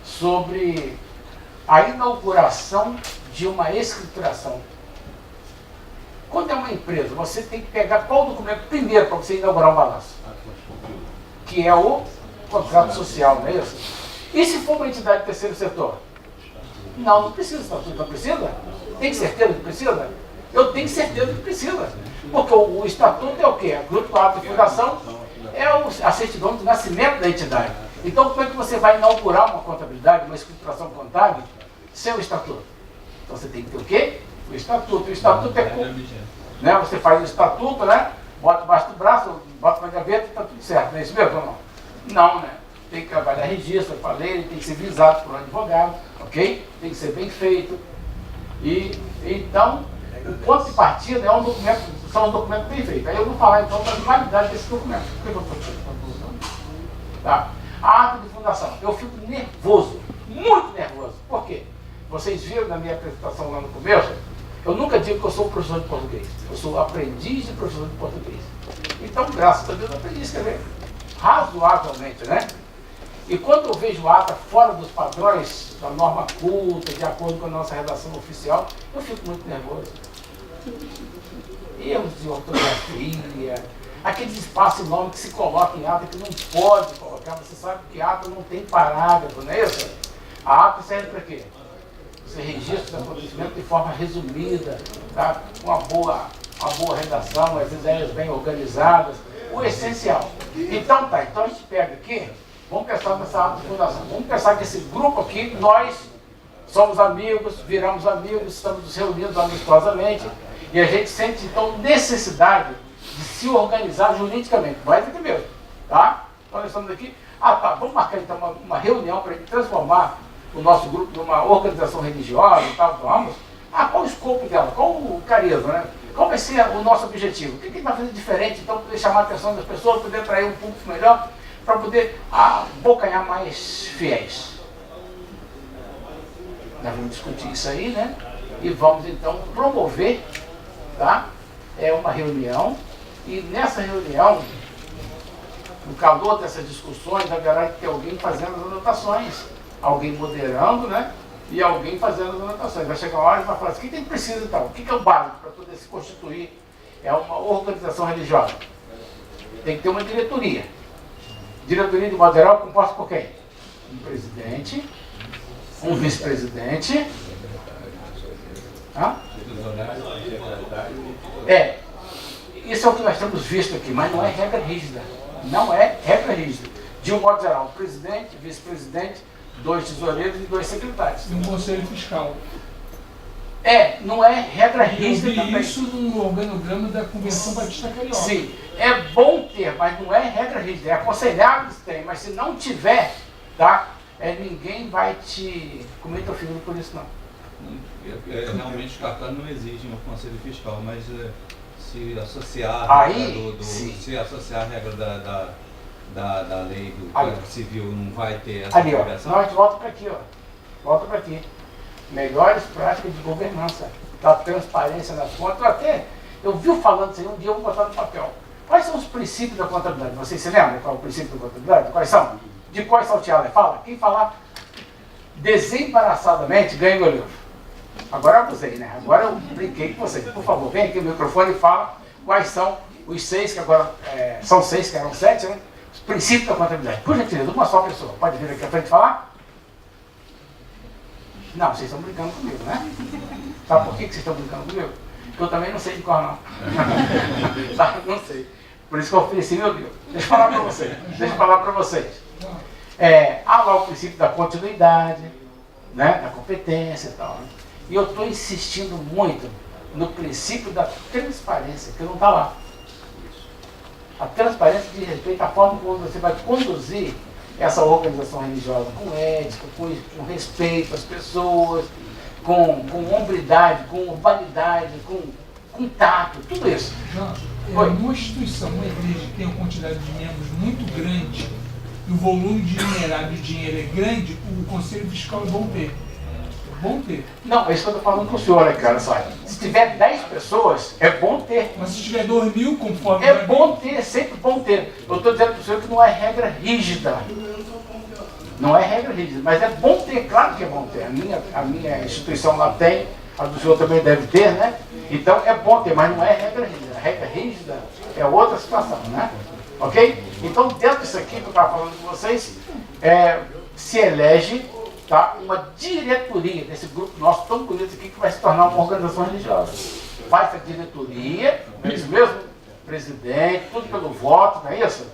Sobre a inauguração de uma escrituração. Quando é uma empresa, você tem que pegar qual documento primeiro para você inaugurar um balanço? Que é o contrato social, não é isso? E se for uma entidade de terceiro setor? Não precisa, não precisa? Tem certeza que precisa? Eu tenho certeza que precisa. Porque o estatuto é o quê? Grupo, ato de fundação é a certidão de nascimento da entidade. Então, como é que você vai inaugurar uma contabilidade, uma escrituração contábil, sem o estatuto? Então, você tem que ter o quê? O estatuto. O estatuto é como, né? Você faz o estatuto, né? Bota embaixo do braço, bota na gaveta e está tudo certo. Não é isso mesmo ou não? Não, né? Tem que trabalhar registro, eu falei, ele tem que ser visado por um advogado, ok? Tem que ser bem feito. E então, o ponto de partida é um documento, são os documentos bem feitos. Aí eu vou falar então da qualidade desse documento. Tá? A ata de fundação. Eu fico nervoso, muito nervoso. Por quê? Vocês viram na minha apresentação lá no começo, eu nunca digo que eu sou professor de português. Eu sou aprendiz de professor de português. Então, graças a Deus, eu aprendi a escrever razoavelmente, né? E quando eu vejo ata fora dos padrões da norma culta, de acordo com a nossa redação oficial, eu fico muito nervoso. Erros de ortografia, aqueles espaços enormes que se coloca em ata que não pode colocar. Você sabe que ata não tem parágrafo, não é isso? A ata serve para quê? Você registra o acontecimento de forma resumida, tá? Uma boa redação, as ideias bem organizadas, o essencial. Então então a gente pega aqui, vamos pensar nessa ata de fundação, vamos pensar que esse grupo aqui, nós somos amigos, viramos amigos, estamos nos reunindo amistosamente, e a gente sente então necessidade de se organizar juridicamente. Vai aqui mesmo, tá? Então nós estamos aqui, vamos marcar então uma reunião para transformar o nosso grupo numa organização religiosa e tal, vamos. Qual o escopo dela? Qual o carisma, né? Qual vai ser o nosso objetivo? O que a gente vai fazer diferente, então, para poder chamar a atenção das pessoas, poder atrair um público melhor, para poder abocanhar mais fiéis? Nós vamos discutir isso aí, né? E vamos, então, promover, tá? Uma reunião, e nessa reunião, no calor dessas discussões, haverá que ter alguém fazendo as anotações, alguém moderando, né? E alguém fazendo as anotações. Vai chegar uma hora e vai falar assim, o que precisa então? O que é o básico para poder se constituir? É uma organização religiosa. Tem que ter uma diretoria. Diretoria de modo geral composta por quem? Um presidente, um vice-presidente. Isso é o que nós temos visto aqui, mas não é regra rígida. Não é regra rígida. De um modo geral, presidente, vice-presidente, 2 tesoureiros e 2 secretários. E um conselho fiscal. Não é regra Eu rígida vi também. isso no organograma da Convenção Batista Carioca. Sim, é bom ter, mas não é regra rígida. É aconselhável que tem, mas se não tiver, tá? Ninguém vai te comer teu filho por isso, não. Realmente os cartórios não exigem o conselho fiscal, mas se associar Aí, se associar a regra da lei do Ali. Código Civil não vai ter essa Ali, ó, obrigação? nós volta para aqui, ó. Volta para aqui. Melhores práticas de governança, da transparência nas contas. Eu vi falando isso aí, um dia eu vou botar no papel. Quais são os princípios da contabilidade? Vocês se lembram qual é o princípio da contabilidade? Quais são? De quais salteadas? Fala. Quem falar desembaraçadamente ganha meu livro. Agora eu abusei, né? Agora eu brinquei com vocês. Por favor, vem aqui no microfone e fala quais são os 6, que agora são 6, que eram 7, né? Os princípios da contabilidade. Por gentileza, uma só pessoa. Pode vir aqui à frente falar? Não, vocês estão brincando comigo, né? Sabe por que vocês estão brincando comigo? Porque eu também não sei de qual não. Tá? Não sei. Por isso que eu ofereci meu Deus. Deixa eu falar para vocês. Há lá o princípio da continuidade, né? Da competência e tal. Né? E eu estou insistindo muito no princípio da transparência, que não está lá. A transparência diz respeito à forma como você vai conduzir essa organização religiosa, com ética, com respeito às pessoas, com hombridade, com urbanidade, com tato, tudo isso. Uma instituição, uma igreja que tem uma quantidade de membros muito grande, e o volume de numerário de dinheiro é grande, o conselho fiscal é bom ter. Bom ter. Não, é isso que eu estou falando com o senhor, né, cara? Sabe? Se tiver 10 pessoas, é bom ter. Mas se tiver 2.000, conforme... É bom ter, é sempre bom ter. Eu estou dizendo para o senhor que não é regra rígida. Não é regra rígida, mas é bom ter, claro que é bom ter. A minha instituição lá tem, a do senhor também deve ter, né? Então é bom ter, mas não é regra rígida. A regra rígida é outra situação, né? Ok? Então, dentro disso aqui que eu estava falando com vocês, se elege, tá, uma diretoria desse grupo nosso tão bonito aqui, que vai se tornar uma organização religiosa. Faz essa diretoria, não é isso mesmo? Presidente, tudo pelo voto, não é isso?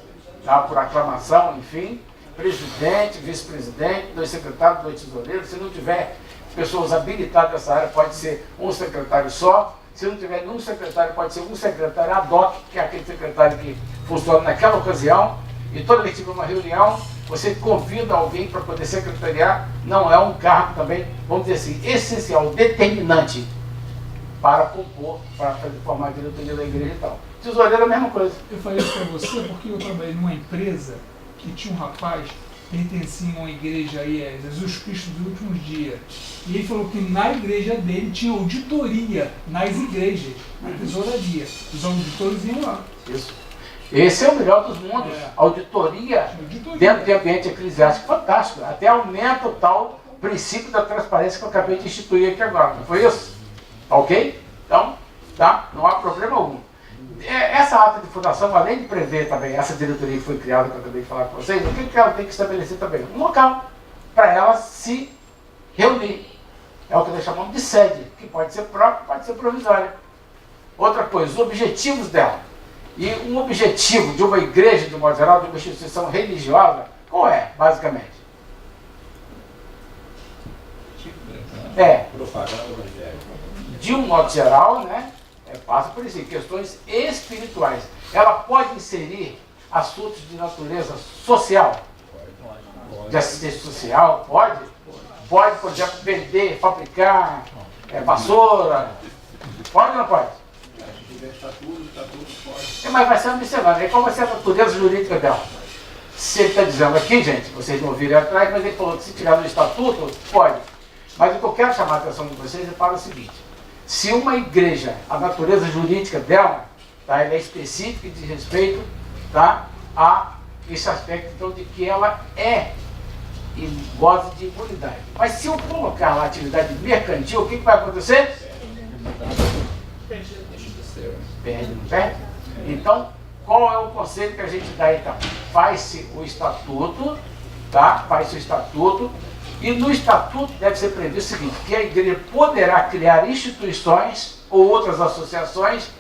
Tá, por aclamação, enfim. Presidente, vice-presidente, 2 secretários, 2 tesoureiros. Se não tiver pessoas habilitadas nessa área, pode ser um secretário só. Se não tiver nenhum secretário, pode ser um secretário ad hoc, que é aquele secretário que funciona naquela ocasião. E toda vez que tiver uma reunião, você convida alguém para poder secretariar. Não é um cargo também, vamos dizer assim, essencial, determinante para compor, para formar a diretoria da igreja e tal. Tesoureiro é a mesma coisa. Eu falei isso para você porque eu trabalhei numa empresa que tinha um rapaz pertencia a uma igreja aí, Jesus Cristo dos Últimos Dias. E ele falou que na igreja dele tinha auditoria nas igrejas, na tesouraria. Os auditores iam lá. Isso. Esse é o melhor dos mundos. Auditoria dentro de ambiente eclesiástico, fantástico. Até aumenta o tal princípio da transparência que eu acabei de instituir aqui agora. Não foi isso? Ok? Então, tá? Não há problema algum. Essa ata de fundação, além de prever também essa diretoria que foi criada, que eu acabei de falar com vocês, o que ela tem que estabelecer também? Um local para ela se reunir. É o que nós chamamos de sede, que pode ser própria, pode ser provisória. Outra coisa, os objetivos dela. E um objetivo de uma igreja, de modo geral, de uma instituição religiosa, qual é, basicamente? Propaganda evangélica. De um modo geral, né? Passa por isso, questões espirituais. Ela pode inserir assuntos de natureza social? De assistência social? Pode? Pode, por exemplo, vender, fabricar vassoura? Pode ou não pode? Se tiver estatuto pode. Mas vai ser uma miscelânea. E qual vai ser a natureza jurídica dela? Se ele está dizendo aqui, gente, vocês não ouviram atrás, mas ele falou que se tirar no estatuto, pode. Mas o que eu quero chamar a atenção de vocês é para o seguinte. Se uma igreja, a natureza jurídica dela, tá, ela é específica e diz respeito, tá, a esse aspecto então, de que ela é e goza de imunidade. Mas se eu colocar lá atividade mercantil, o que vai acontecer? Perde, não perde? Então, qual é o conselho que a gente dá então? Faz-se o estatuto, tá? Faz-se o estatuto. E no estatuto deve ser previsto o seguinte, que a igreja poderá criar instituições ou outras associações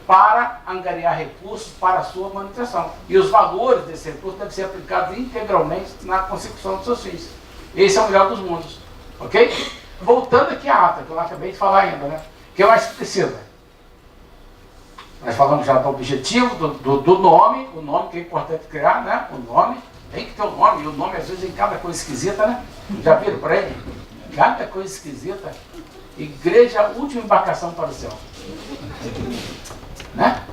para angariar recursos para a sua manutenção. E os valores desse recurso devem ser aplicados integralmente na consecução dos seus fins. Esse é o melhor dos mundos. Ok? Voltando aqui à ata, que eu não acabei de falar ainda, né? O que mais precisa? Nós falamos já do objetivo, do nome, o nome que é importante criar, né? O nome, tem que ter um nome, e o nome às vezes tem cada coisa esquisita, né? Já viram por aí? Cada coisa esquisita. Igreja, última embarcação para o céu. Né?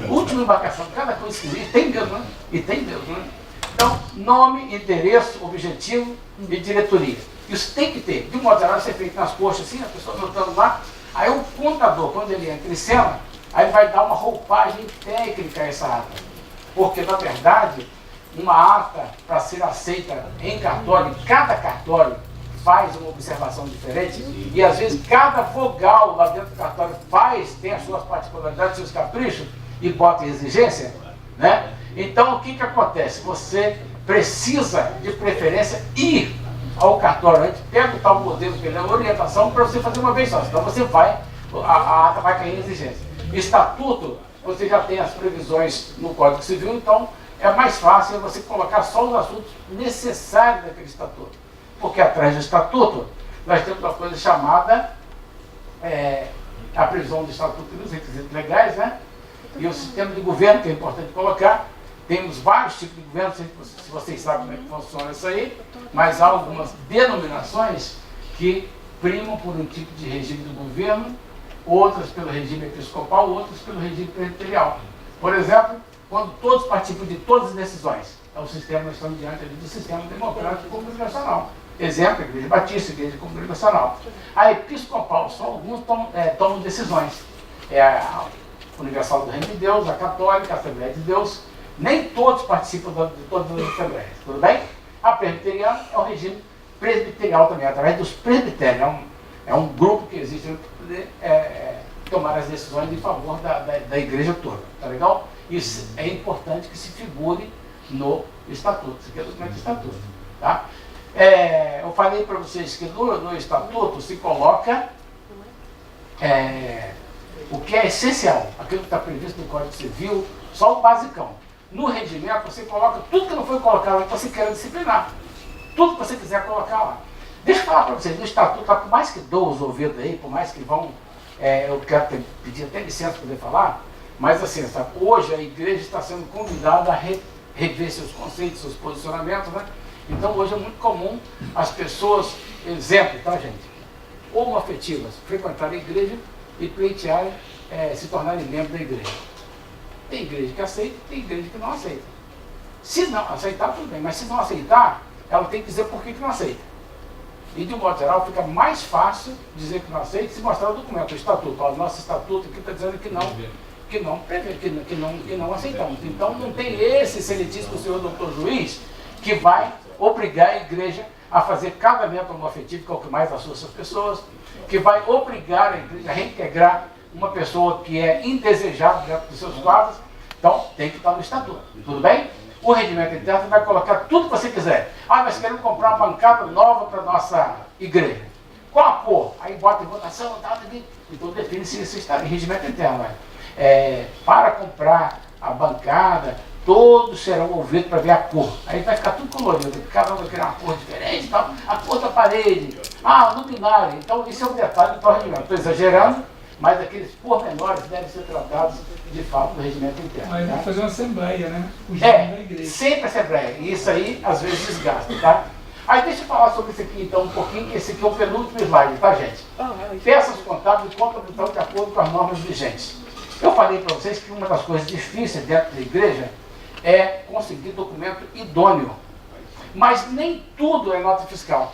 Última embarcação, cada coisa esquisita. E tem Deus, né? E tem Deus, né? Então, nome, endereço, objetivo e diretoria. Isso tem que ter. De um modo geral, ser feito nas coxas, assim, a pessoa anotando lá. Aí o contador, quando ele entra em cena, aí vai dar uma roupagem técnica a essa ata. Porque, na verdade, uma ata, para ser aceita em cartório, cada cartório faz uma observação diferente, e às vezes cada vogal lá dentro do cartório tem as suas particularidades, seus caprichos, e bota em exigência, né? Então, o que acontece? Você precisa, de preferência, ir ao cartório antes, pega o tal modelo que ele é orientação para você fazer uma vez só, senão você vai, a ata vai cair em exigência. Estatuto, você já tem as previsões no Código Civil, então é mais fácil você colocar só os assuntos necessários daquele estatuto. Porque atrás do estatuto, nós temos uma coisa chamada a previsão do estatuto e dos requisitos legais, né? E o sistema de governo, que é importante colocar. Temos vários tipos de governo, se vocês sabem como é que funciona isso aí, mas há algumas denominações que primam por um tipo de regime do governo, outras pelo regime episcopal, outras pelo regime presbiterial. Por exemplo, quando todos participam de todas as decisões, é o sistema, nós estamos diante ali do sistema democrático congregacional. Exemplo, a Igreja Batista, a Igreja Congregacional. A episcopal, só alguns tomam decisões. É a Universal do Reino de Deus, a Católica, a Assembleia de Deus. Nem todos participam de todas as assembleias, tudo bem? A presbiteriana é o regime presbiterial também, através dos presbitérios. É um grupo que existe para poder tomar as decisões em favor da igreja toda, tá legal? Isso é importante que se figure no estatuto, isso aqui é documento de estatuto, tá? Eu falei para vocês que no estatuto se coloca o que é essencial, aquilo que está previsto no Código Civil, só o basicão. No regimento você coloca tudo que não foi colocado lá que você quer disciplinar. Tudo que você quiser colocar lá. Deixa eu falar para vocês, no estatuto, por mais que dou os ouvidos aí, por mais que vão, eu quero pedir até licença para poder falar, mas assim, sabe, hoje a igreja está sendo convidada a rever seus conceitos, seus posicionamentos, né? Então hoje é muito comum as pessoas, exemplo, tá gente, homoafetivas, frequentarem a igreja e pleitearem, se tornarem membros da igreja. Tem igreja que aceita, tem igreja que não aceita. Se não aceitar, tudo bem, mas se não aceitar, ela tem que dizer por que não aceita. E de um modo geral fica mais fácil dizer que não aceita se mostrar o documento, o estatuto. O nosso estatuto aqui está dizendo que não aceitamos. Então não tem esse excelentíssimo senhor doutor juiz que vai obrigar a igreja a fazer casamento homoafetivo, que é o que mais assusta as pessoas, que vai obrigar a igreja a reintegrar uma pessoa que é indesejável dentro dos seus quadros. Então tem que estar no estatuto, tudo bem? O regimento interno vai colocar tudo que você quiser. Nós queremos comprar uma bancada nova para a nossa igreja. Qual a cor? Aí bota em votação, então define-se isso está em regimento interno. Para comprar a bancada, todos serão ouvidos para ver a cor. Aí vai ficar tudo colorido, cada um vai criar uma cor diferente, tal. A cor da parede, luminária. Então isso é um detalhe do regimento. Estou exagerando, mas aqueles pormenores devem ser tratados de fato no regimento interno. Mas tá? vai fazer uma assembleia, né? Da igreja. Sempre assembleia. E isso aí às vezes desgasta, tá? Aí deixa eu falar sobre isso aqui então um pouquinho, que esse aqui é o penúltimo slide, tá gente? Peças contábeis e contabilização de acordo com as normas vigentes. Eu falei para vocês que uma das coisas difíceis dentro da igreja é conseguir documento idôneo. Mas nem tudo é nota fiscal.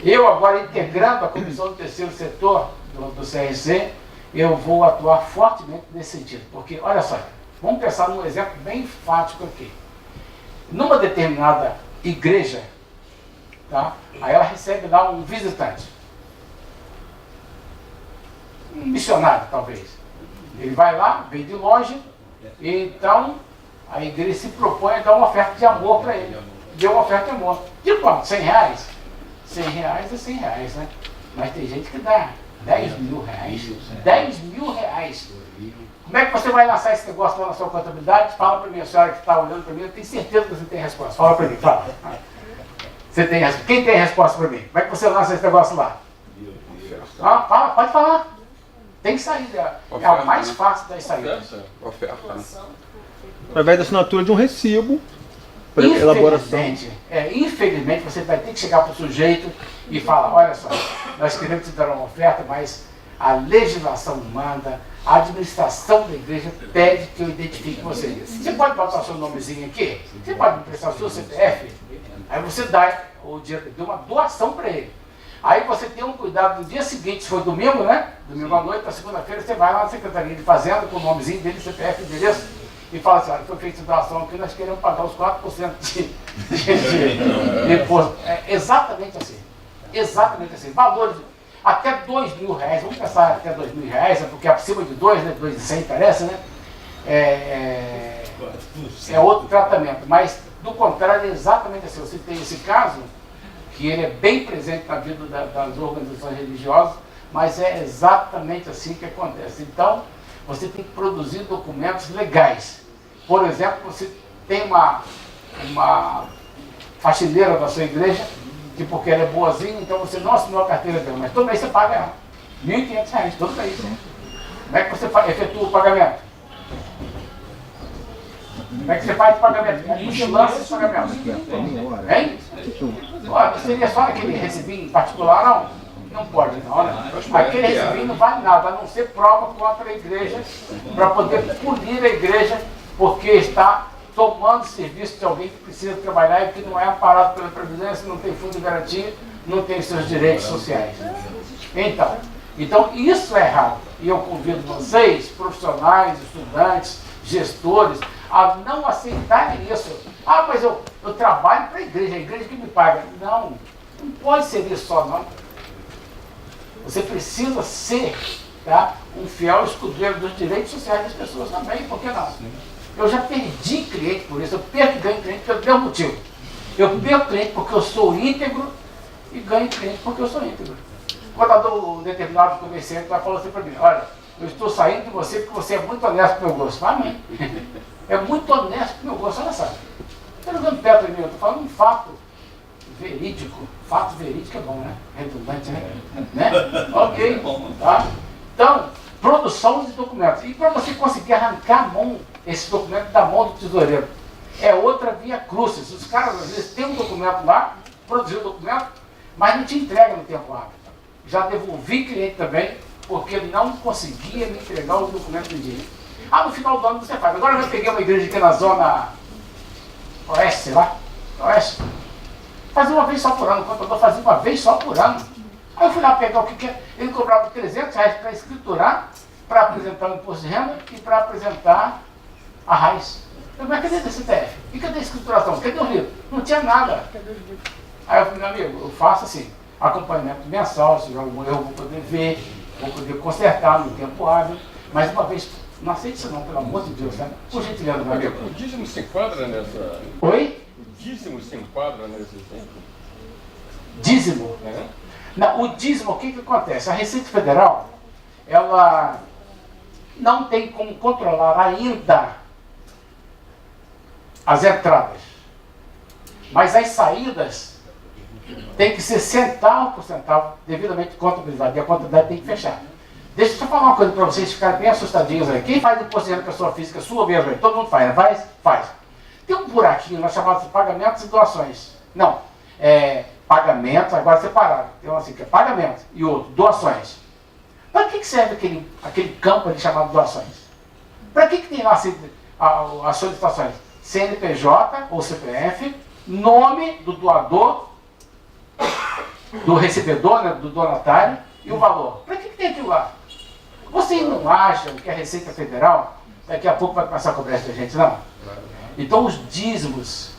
Eu agora, integrando a comissão do terceiro setor do CRC, eu vou atuar fortemente nesse sentido. Porque, olha só, vamos pensar num exemplo bem enfático aqui. Numa determinada igreja, tá? Aí ela recebe lá um visitante. Um missionário, talvez. Ele vai lá, vem de longe, então a igreja se propõe a dar uma oferta de amor para ele. Deu uma oferta de amor. De quanto? R$100? R$100 é R$100, né? Mas tem gente que dá 10 mil reais. 10 mil reais. Como é que você vai lançar esse negócio lá na sua contabilidade? Fala para mim, a senhora que está olhando para mim, eu tenho certeza que você tem resposta. Fala para mim, fala. Você tem, quem tem resposta para mim? Como é que você lança esse negócio lá? Ah, fala, pode falar. Tem que sair. É o mais fácil das saídas. Oferta, né? Através da assinatura de um recibo para elaboração. Infelizmente, você vai ter que chegar para o sujeito e falar, olha só, nós queremos te dar uma oferta, mas a legislação manda, a administração da igreja pede que eu identifique você. Você pode botar o seu nomezinho aqui? Você pode me prestar o seu CPF? Aí você dá o dinheiro, deu uma doação para ele. Aí você tem um cuidado no dia seguinte, se for domingo, né? Domingo à noite, para segunda-feira, você vai lá na Secretaria de Fazenda com o nomezinho dele, CPF, endereço, e fala assim, olha, foi feita doação aqui, nós queremos pagar os 4% de imposto. É exatamente assim. Exatamente assim. Valores até 2 mil reais, vamos pensar até 2 mil reais, porque acima de 2, né? 2.100 parece, né? É outro tratamento, mas do contrário, é exatamente assim. Você tem esse caso, que ele é bem presente na vida das organizações religiosas, mas é exatamente assim que acontece. Então, você tem que produzir documentos legais. Por exemplo, você tem uma faxineira da sua igreja, que porque ela é boazinha, então você não assinou a carteira dela, mas todo mês você paga ela. R$ 1.500, todo mês. Como é que você efetua o pagamento? Como é que você faz o pagamento? Como é que você lança esse pagamento? Hein? Olha, seria só aquele recibinho particular, não? Não pode não, né? Aquele recibinho não vale nada, a não ser prova contra a igreja, para poder punir a igreja, porque está tomando serviço de alguém que precisa trabalhar e que não é amparado pela Previdência, não tem fundo de garantia, não tem seus direitos sociais. Então isso é errado. E eu convido vocês, profissionais, estudantes, gestores, a não aceitarem isso. Ah, mas eu trabalho para a igreja que me paga. Não pode ser isso só, não. Você precisa ser, tá, um fiel escudeiro dos direitos sociais das pessoas também, por que não? Eu já perdi cliente por isso, eu perco e ganho cliente pelo mesmo motivo. Eu perco cliente porque eu sou íntegro e ganho cliente porque eu sou íntegro. Quando um determinado comerciante vai falar assim para mim, olha, eu estou saindo de você porque você é muito honesto com o meu gosto. Amém. É muito honesto com o meu gosto, olha só. Estou jogando perto de mim, eu estou falando um fato verídico. Fato verídico é bom, né? Redundante, né? Ok. Tá? Então, produção de documentos. E para você conseguir arrancar a mão, esse documento da mão do tesoureiro, é outra via crucis. Os caras, às vezes, têm um documento lá, produziu o documento, mas não te entrega no tempo hábil. Já devolvi cliente também, porque não conseguia me entregar o documento do dia. Ah, no final do ano você faz. Agora eu já peguei uma igreja aqui na zona oeste, sei lá, oeste. Fazia uma vez só por ano, o contador fazia uma vez só por ano. Aí eu fui lá pegar o que é. Ele cobrava R$300 para escriturar, para apresentar o imposto de renda e para apresentar a raiz. Eu falei, cadê esse CPF? E cadê a escrituração? Cadê o livro? Não tinha nada. Aí eu falei, meu amigo, eu faço assim, acompanhamento mensal, se tiver algum erro eu vou poder ver, vou poder consertar no tempo hábil, mas uma vez, não aceite isso não, pelo amor de Deus, né? Por gentileza, meu amigo. O dízimo se enquadra nessa... Oi? O dízimo se enquadra nesse exemplo? Dízimo? Não, o dízimo, o que acontece? A Receita Federal, ela não tem como controlar ainda as entradas, mas as saídas tem que ser centavo por centavo, devidamente contabilizado, e a contabilidade tem que fechar. Deixa eu só falar uma coisa para vocês ficarem bem assustadinhos aí. Quem faz imposto de renda pessoa física, sua mesmo aí? Todo mundo faz, né? Faz. Tem um buraquinho lá chamado de pagamentos e doações. Não, pagamentos, agora separado. Tem um assim que é pagamento e outro, doações. Para que serve aquele campo ali chamado doações? Para que tem lá as solicitações? CNPJ ou CPF, nome do doador, do recebedor, né, do donatário, e o valor. Para que tem aquilo lá? Vocês não acham que a Receita Federal daqui a pouco vai começar a cobrar essa gente, não? Então os dízimos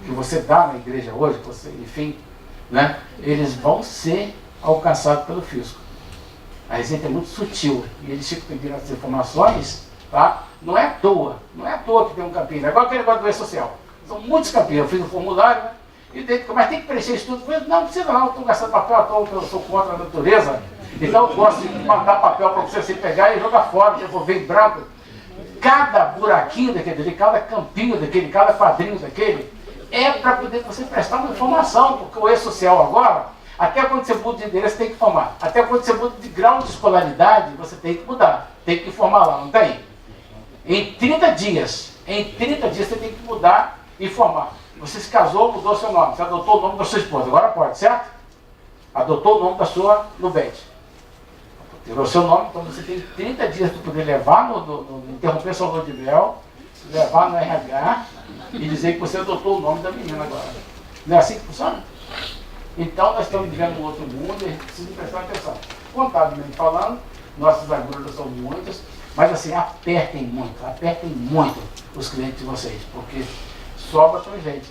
que você dá na igreja hoje, que você, enfim, né, eles vão ser alcançados pelo fisco. A Receita é muito sutil e eles ficam pedindo essas informações, tá? Não é à toa que tem um campinho. É igual aquele negócio do E-Social. São muitos campinhos. Eu fiz um formulário, né? E dentro, mas tem que preencher isso tudo. Não precisa não, estou gastando papel à toa, eu sou contra a natureza. Então eu gosto de mandar papel para você pegar e jogar fora, devolver em branco. Cada buraquinho daquele, cada campinho daquele, cada quadrinho daquele, é para poder você prestar uma informação, porque o E-Social agora, até quando você muda de endereço, tem que informar. Até quando você muda de grau de escolaridade, você tem que mudar, tem que informar lá, não tem? Em 30 dias você tem que mudar e informar. Você se casou, mudou seu nome, você adotou o nome da sua esposa, agora pode, certo? Adotou o nome da sua Nubete. Tirou seu nome, então você tem 30 dias para poder levar interromper sua lua de mel, levar no RH e dizer que você adotou o nome da menina agora. Não é assim que funciona? Então nós estamos vivendo um outro mundo e a gente precisa prestar atenção. Contabilmente falando, nossas agruras são muitas, mas assim, apertem muito os clientes de vocês, porque sobra pra gente.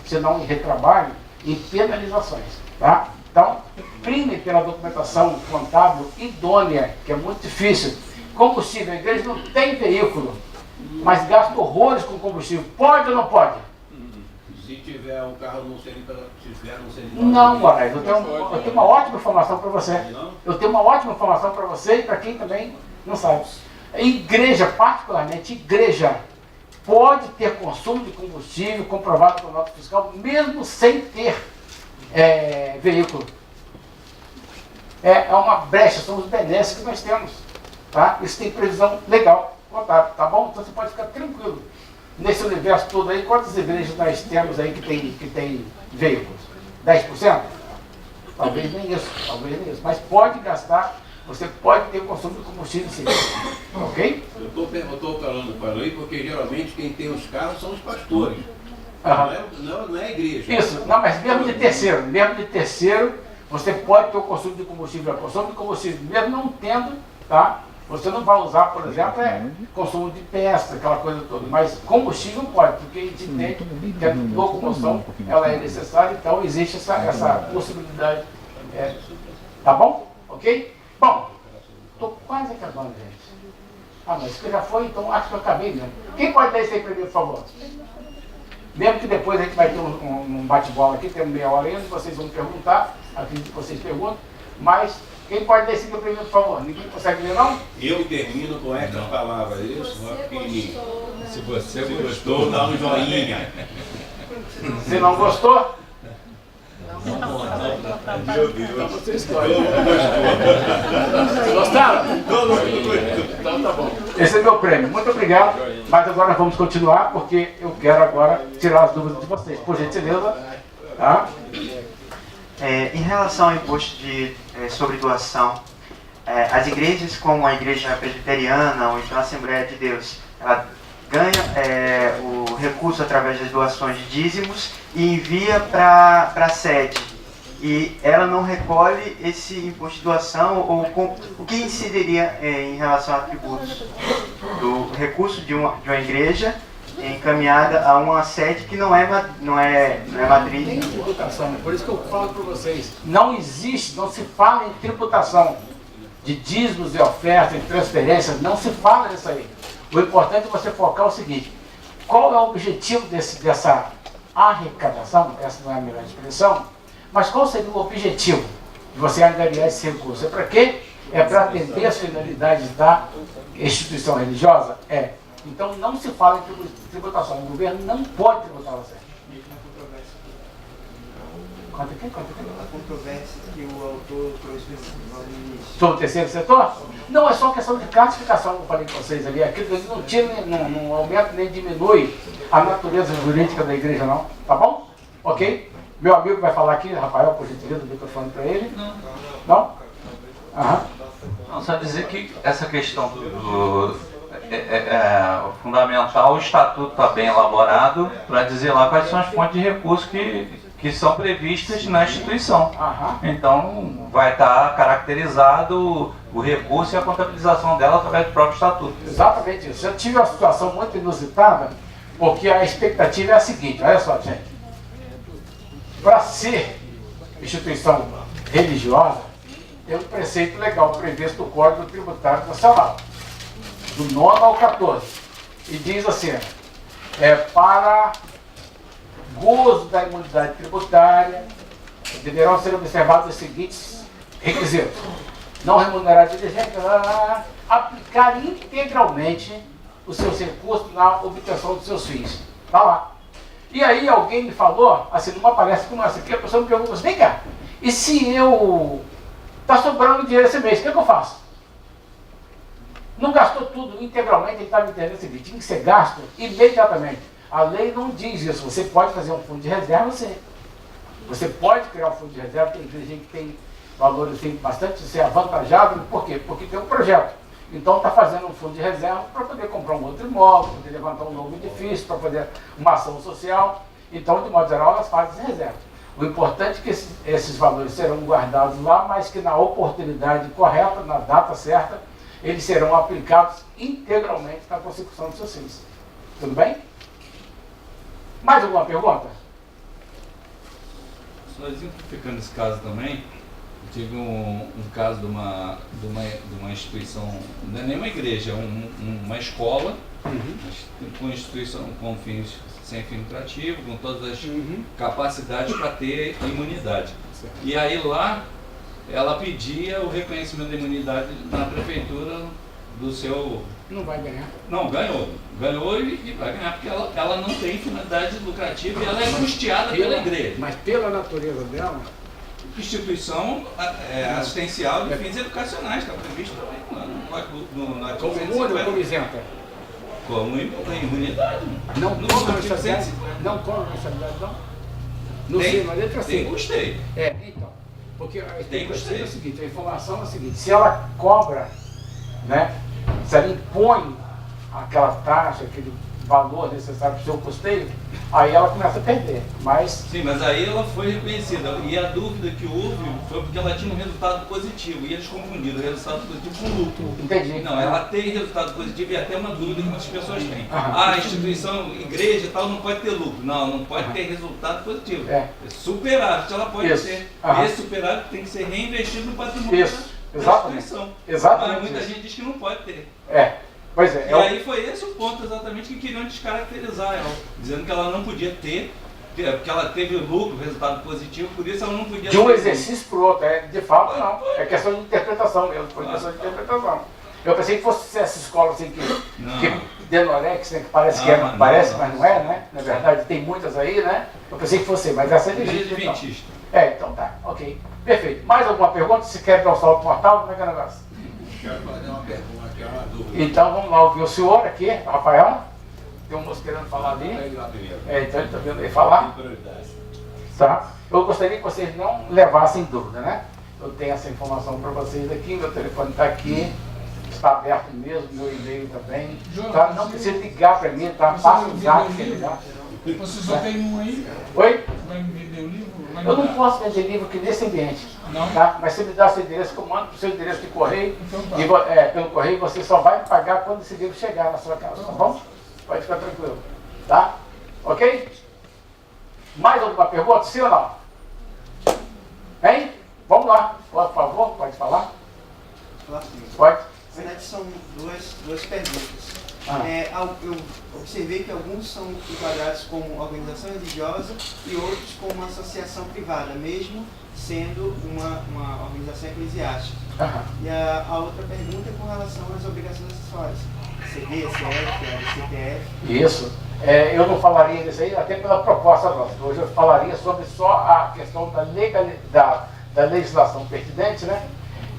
Senão retrabalho e penalizações, tá? Então, prime pela documentação contábil idônea, que é muito difícil. Combustível, a igreja não tem veículo, mas gasta horrores com combustível. Pode ou não pode? Se tiver um carro no CNPJ, não, Moraes, eu tenho uma ótima informação para você. Eu tenho uma ótima informação para você e para quem também não sabe. Igreja, particularmente igreja, pode ter consumo de combustível comprovado pela nota fiscal, mesmo sem ter veículo. É uma brecha, são os benesses que nós temos. Tá? Isso tem previsão legal, contábil, tá bom? Então você pode ficar tranquilo. Nesse universo todo aí, quantas igrejas nós temos aí que tem veículos? 10%? Talvez nem isso, mas pode gastar, você pode ter consumo de combustível sim. Ok? Eu estou falando aí porque geralmente quem tem os carros são os pastores. Não é a igreja. Isso, não, mas mesmo de terceiro, você pode ter o consumo de combustível. Consumo de combustível, mesmo não tendo, tá? Você não vai usar, por exemplo, consumo de peça, aquela coisa toda. Mas combustível pode, porque a gente entende que a locomoção ela é necessária, então existe essa possibilidade. Tá bom? Ok? Bom, estou quase acabando, gente. Mas isso já foi, então acho que eu acabei mesmo. Quem pode dar isso aí para mim, por favor? Mesmo que depois a gente vai ter um bate-bola aqui, temos meia hora ainda, vocês vão perguntar, acredito que vocês perguntam, mas quem pode dar esse aqui para mim, por favor? Ninguém consegue ler, não? Eu termino com esta palavra, isso, pequenininho. Se você gostou, dá um joinha. Se não gostou? Meu Deus. Vocês gostaram? Então tá bom. Esse é meu prêmio. Muito obrigado. Mas agora nós vamos continuar, porque eu quero agora tirar as dúvidas de vocês. Por gentileza. Tá? Em relação ao imposto sobre doação, as igrejas como a igreja presbiteriana ou então a Assembleia de Deus, ela ganha o recurso através das doações de dízimos e envia para a sede. E ela não recolhe esse imposto de doação, ou o que incidiria em relação a tributos do recurso de uma igreja encaminhada a uma sede que não é matriz. Tem tributação, por isso que eu falo para vocês, não se fala em tributação de dízimos e ofertas, de transferências, não se fala nisso aí. O importante é você focar o seguinte: qual é o objetivo dessa arrecadação? Essa não é a melhor expressão, mas qual seria o objetivo de você angariar esse recurso? É para quê? É para atender as finalidades da instituição religiosa? Então não se fala em tributação. O governo não pode tributar você. Conta aqui. A controvérsia que o autor trouxe no início. Sobre o terceiro setor? Não, é só questão de classificação, como eu falei com vocês ali. Aquilo ali não tira, não aumenta nem diminui a natureza jurídica da igreja, não. Tá bom? Ok? Meu amigo vai falar aqui, Rafael, por gentileza, o microfone para ele. Não? Não, só dizer que essa questão fundamental, o estatuto está bem elaborado para dizer lá quais são as fontes de recursos que são previstas na instituição. Então vai estar caracterizado o recurso e a contabilização dela através do próprio estatuto. Exatamente isso. Eu tive uma situação muito inusitada, porque a expectativa é a seguinte: olha só, gente. Para ser instituição religiosa, tem um preceito legal previsto no Código Tributário Nacional, do 9º ao 14. E diz assim: para gozo da imunidade tributária, deverão ser observados os seguintes requisito. Não remunerar dirigente, aplicar integralmente os seus recursos na obtenção dos seus fins. Está lá. E aí alguém me falou, assim, numa palestra como essa aqui, a pessoa me perguntou assim, vem cá, e se está sobrando dinheiro esse mês, o que eu faço? Não gastou tudo integralmente, ele está me entendendo o seguinte, tinha que ser gasto imediatamente. A lei não diz isso, você pode fazer um fundo de reserva, você pode criar um fundo de reserva, tem igreja que tem valores assim, bastante ser avantajado, por quê? Porque tem um projeto. Então está fazendo um fundo de reserva para poder comprar um outro imóvel, para poder levantar um novo edifício, para poder uma ação social. Então, de modo geral, elas fazem reserva. O importante é que esses valores serão guardados lá, mas que na oportunidade correta, na data certa, eles serão aplicados integralmente na consecução dos seus fins. Tudo bem? Mais alguma pergunta? Só exemplificando esse caso também, tive um caso de uma instituição, não é nem uma igreja, uma escola, com instituição com fins sem fim lucrativo, com todas as capacidades para ter imunidade. E aí lá, ela pedia o reconhecimento da imunidade na prefeitura do seu... Não vai ganhar. Não, ganhou. Ganhou e vai ganhar, porque ela não tem finalidade lucrativa e ela é custeada pela igreja. Mas pela natureza dela... Instituição assistencial de fins educacionais, está previsto também no artigo 150. Como imune ou como isenta? Como imunidade. Não cobra mensalidade? Não cobra mensalidade, não? No tem, na letra C. Tem custeio. Então. Porque a tem custeio. É o seguinte, a informação é a seguinte, se ela cobra, né, se ela impõe aquela taxa, aquele valor necessário para o seu custeio, aí ela começa a perder. Mas... Sim, mas aí ela foi reconhecida. E a dúvida que houve foi porque ela tinha um resultado positivo. E eles confundiram o resultado positivo com lucro. Entendi. Não, ela tem resultado positivo e até uma dúvida que muitas pessoas têm. A instituição, igreja e tal, não pode ter lucro. Não pode ter resultado positivo. Superávit ela pode ter. Esse superávit tem que ser reinvestido no patrimônio da instituição. Exatamente. Mas muita gente diz que não pode ter. Pois é. E aí foi esse o ponto exatamente que queriam descaracterizar ela, dizendo que ela não podia ter, porque ela teve lucro, resultado positivo, por isso ela não podia ter. De um exercício para o outro, de fato não. É questão de interpretação mesmo, foi questão de interpretação. Eu pensei que fosse essa escola assim que Denorex, né, que parece que é, mas não é, né? Na verdade tem muitas aí, né? Eu pensei que fosse, mas essa é legítima. Então tá, ok. Perfeito. Mais alguma pergunta? Se quer dar o salto mortal, como é que é o negócio? Quero fazer uma pergunta, aqui é uma dúvida. Então vamos lá ouvir o senhor aqui, Rafael. Tem um moço querendo falar ali. Então ele está vendo ele falar. Tá. Eu gostaria que vocês não levassem dúvida, né? Eu tenho essa informação para vocês aqui, meu telefone está aqui, está aberto mesmo, meu e-mail também. Tá? Não precisa ligar para mim, tá? Passa o zap que ligar. Você só tem um aí? Oi? Vai me vender o livro? Eu não posso vender livro aqui nesse ambiente. Não? Tá? Mas se me dá seu endereço, que eu mando para o seu endereço de correio. Então, tá. E, pelo correio você só vai me pagar quando esse livro chegar na sua casa, tá bom? Pode ficar tranquilo. Tá? Ok? Mais alguma pergunta? Sim ou não? Hein? Vamos lá. Por favor, pode falar? Pode? Na verdade, são duas perguntas. Eu observei que alguns são enquadrados como organização religiosa e outros como uma associação privada, mesmo sendo uma organização eclesiástica. E a outra pergunta é com relação às obrigações acessórias. CD, CF, CTF. Isso. Eu não falaria disso aí, até pela proposta nossa. Hoje eu falaria sobre só a questão da legislação pertinente, né?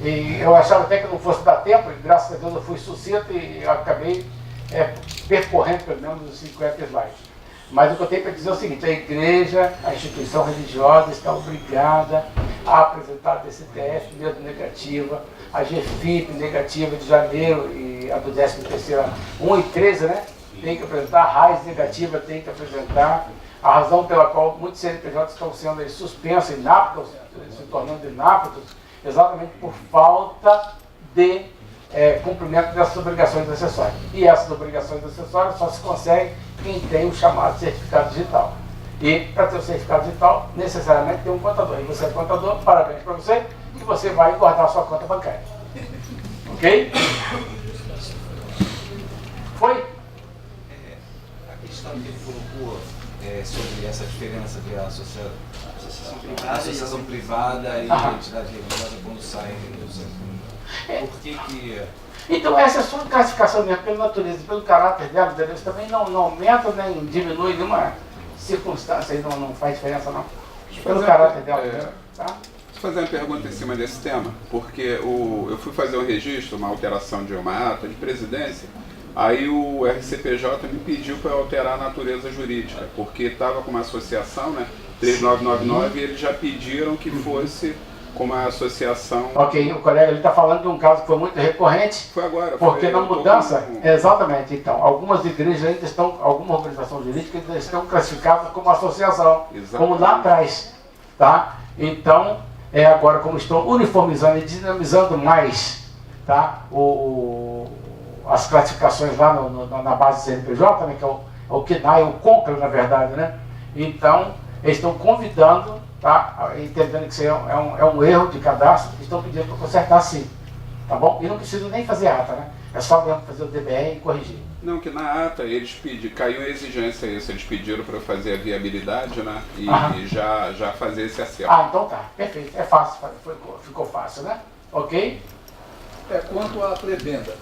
E eu achava até que não fosse dar tempo, e graças a Deus eu fui sucinto e eu acabei percorrendo pelo menos os 50 slides. Mas o que eu tenho para dizer é o seguinte, a igreja, a instituição religiosa está obrigada a apresentar a DCTF mesmo negativa, a GFIP negativa de janeiro e a do 13º, 1 e 13, né? Tem que apresentar, a RAIS negativa tem que apresentar, a razão pela qual muitos CNPJs estão sendo aí suspensos, inaptos, se tornando inaptos, exatamente por falta de cumprimento dessas obrigações acessórias. E essas obrigações acessórias só se conseguem quem tem o chamado certificado digital. E para ter o certificado digital, necessariamente tem um contador. E você é contador, parabéns para você, que você vai guardar a sua conta bancária. Ok? Foi? A questão que ele colocou sobre essa diferença de associação privada e entidade religiosa quando saem do centro? Por que... Então essa é a sua classificação mesmo, pela natureza, pelo caráter dela, entendeu? Isso também não aumenta nem diminui nenhuma circunstância, aí não faz diferença não. Pelo caráter dela, tá? Fazer uma pergunta em cima desse tema, porque eu fui fazer um registro, uma alteração de uma ata de presidência, aí o RCPJ me pediu para eu alterar a natureza jurídica, porque estava com uma associação, né, 3999, e eles já pediram que fosse com uma associação... Ok, o colega está falando de um caso que foi muito recorrente. Foi agora. Porque na mudança, exatamente, então, algumas igrejas ainda estão, alguma organização jurídica ainda estão classificadas como associação, como lá atrás, tá? Então, agora como estão uniformizando e dinamizando mais, tá? As classificações lá na base do CNPJ, né, que é o KNAI, o CONCLA, na verdade, né? Então, eles estão convidando, tá? Entendendo que isso é um erro de cadastro, estão pedindo para consertar sim, tá bom? E não precisa nem fazer ata, né? É só mesmo fazer o DBE e corrigir. Não, que na ata eles pediram, caiu a exigência isso, eles pediram para eu fazer a viabilidade, né? E já fazer esse acerto. Ah, então tá, perfeito, é fácil, ficou fácil, né? Ok? Quanto à prebenda,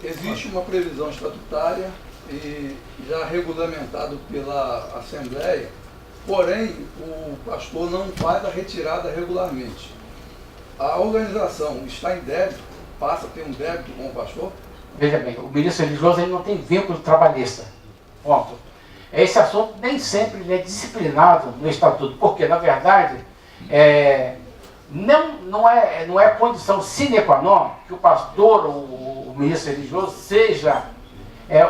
existe uma previsão estatutária e já regulamentado pela Assembleia, porém o pastor não faz a retirada regularmente. A organização está em débito, passa a ter um débito com o pastor? Veja bem, o ministro religioso ele não tem vínculo trabalhista. Ponto. Esse assunto nem sempre ele é disciplinado no estatuto, porque na verdade não é condição sine qua non que o pastor ou o ministro religioso seja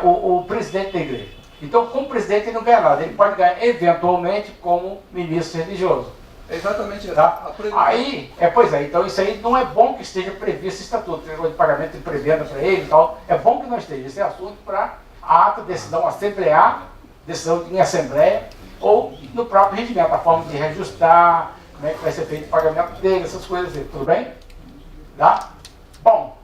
o presidente da igreja. Então, como presidente ele não ganha nada, ele pode ganhar eventualmente como ministro religioso. É exatamente tá? Aí, então isso aí não é bom que esteja previsto estatuto, de pagamento de prebenda para ele e tal. É bom que não esteja. Esse é assunto para a ata, decisão assemblear, decisão em assembleia, ou no próprio regimento, a forma de reajustar, como é que vai ser feito o pagamento dele, essas coisas aí. Tudo bem? Tá? Bom,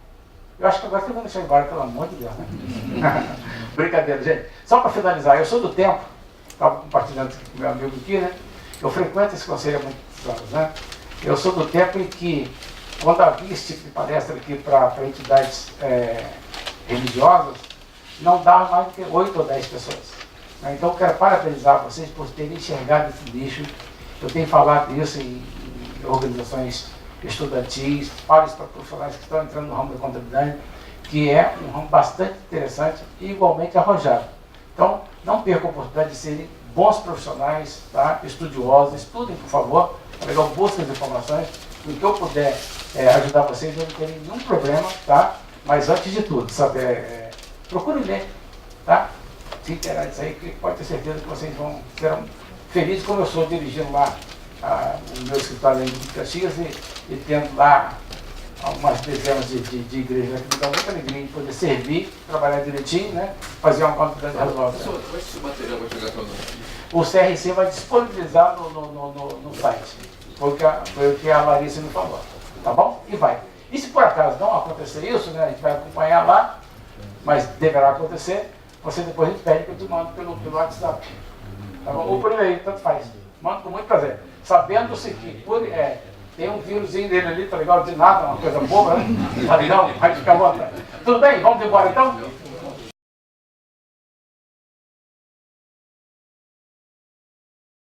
eu acho que agora vocês vão deixar embora, pelo amor de Deus, né? Brincadeira, gente. Só para finalizar, eu sou do tempo, estava compartilhando com meu amigo aqui, né? Eu frequento esse conselho há muitos anos, né? Eu sou do tempo em que, quando havia esse tipo de palestra aqui para entidades religiosas, não dava mais do que 8 ou 10 pessoas. Né? Então eu quero parabenizar vocês por terem enxergado esse nicho. Eu tenho falado isso em organizações estudantis, falo isso para profissionais que estão entrando no ramo da contabilidade, que é um ramo bastante interessante e igualmente arrojado. Então, não percam a oportunidade de serem bons profissionais, tá? Estudiosos, estudem, por favor, legal, busquem as informações, no que eu puder ajudar vocês, eu não tenho nenhum problema, tá? Mas antes de tudo, saber, procurem ler, tá? Se inteirar disso aí, que pode ter certeza que vocês serão felizes, como eu sou dirigindo lá o meu escritório em Caxias e tendo lá algumas dezenas de igrejas aqui, então muita alegria em poder servir, trabalhar direitinho, né? Fazer uma quantidade razoável. Como é que esse material vai chegar para nós? O CRC vai disponibilizar no site. Foi o que a Larissa me falou. Tá bom? E vai. E se por acaso não acontecer isso, né? A gente vai acompanhar lá, mas deverá acontecer, você depois a gente pede que eu te mando pelo WhatsApp. Tá bom? Ou por e-mail, tanto faz. Mando com muito prazer. Sabendo-se que tem um vírusinho dele ali, tá legal? De nada, uma coisa boba, né? Tá legal? Vai ficar à vontade. Tudo bem? Vamos embora então?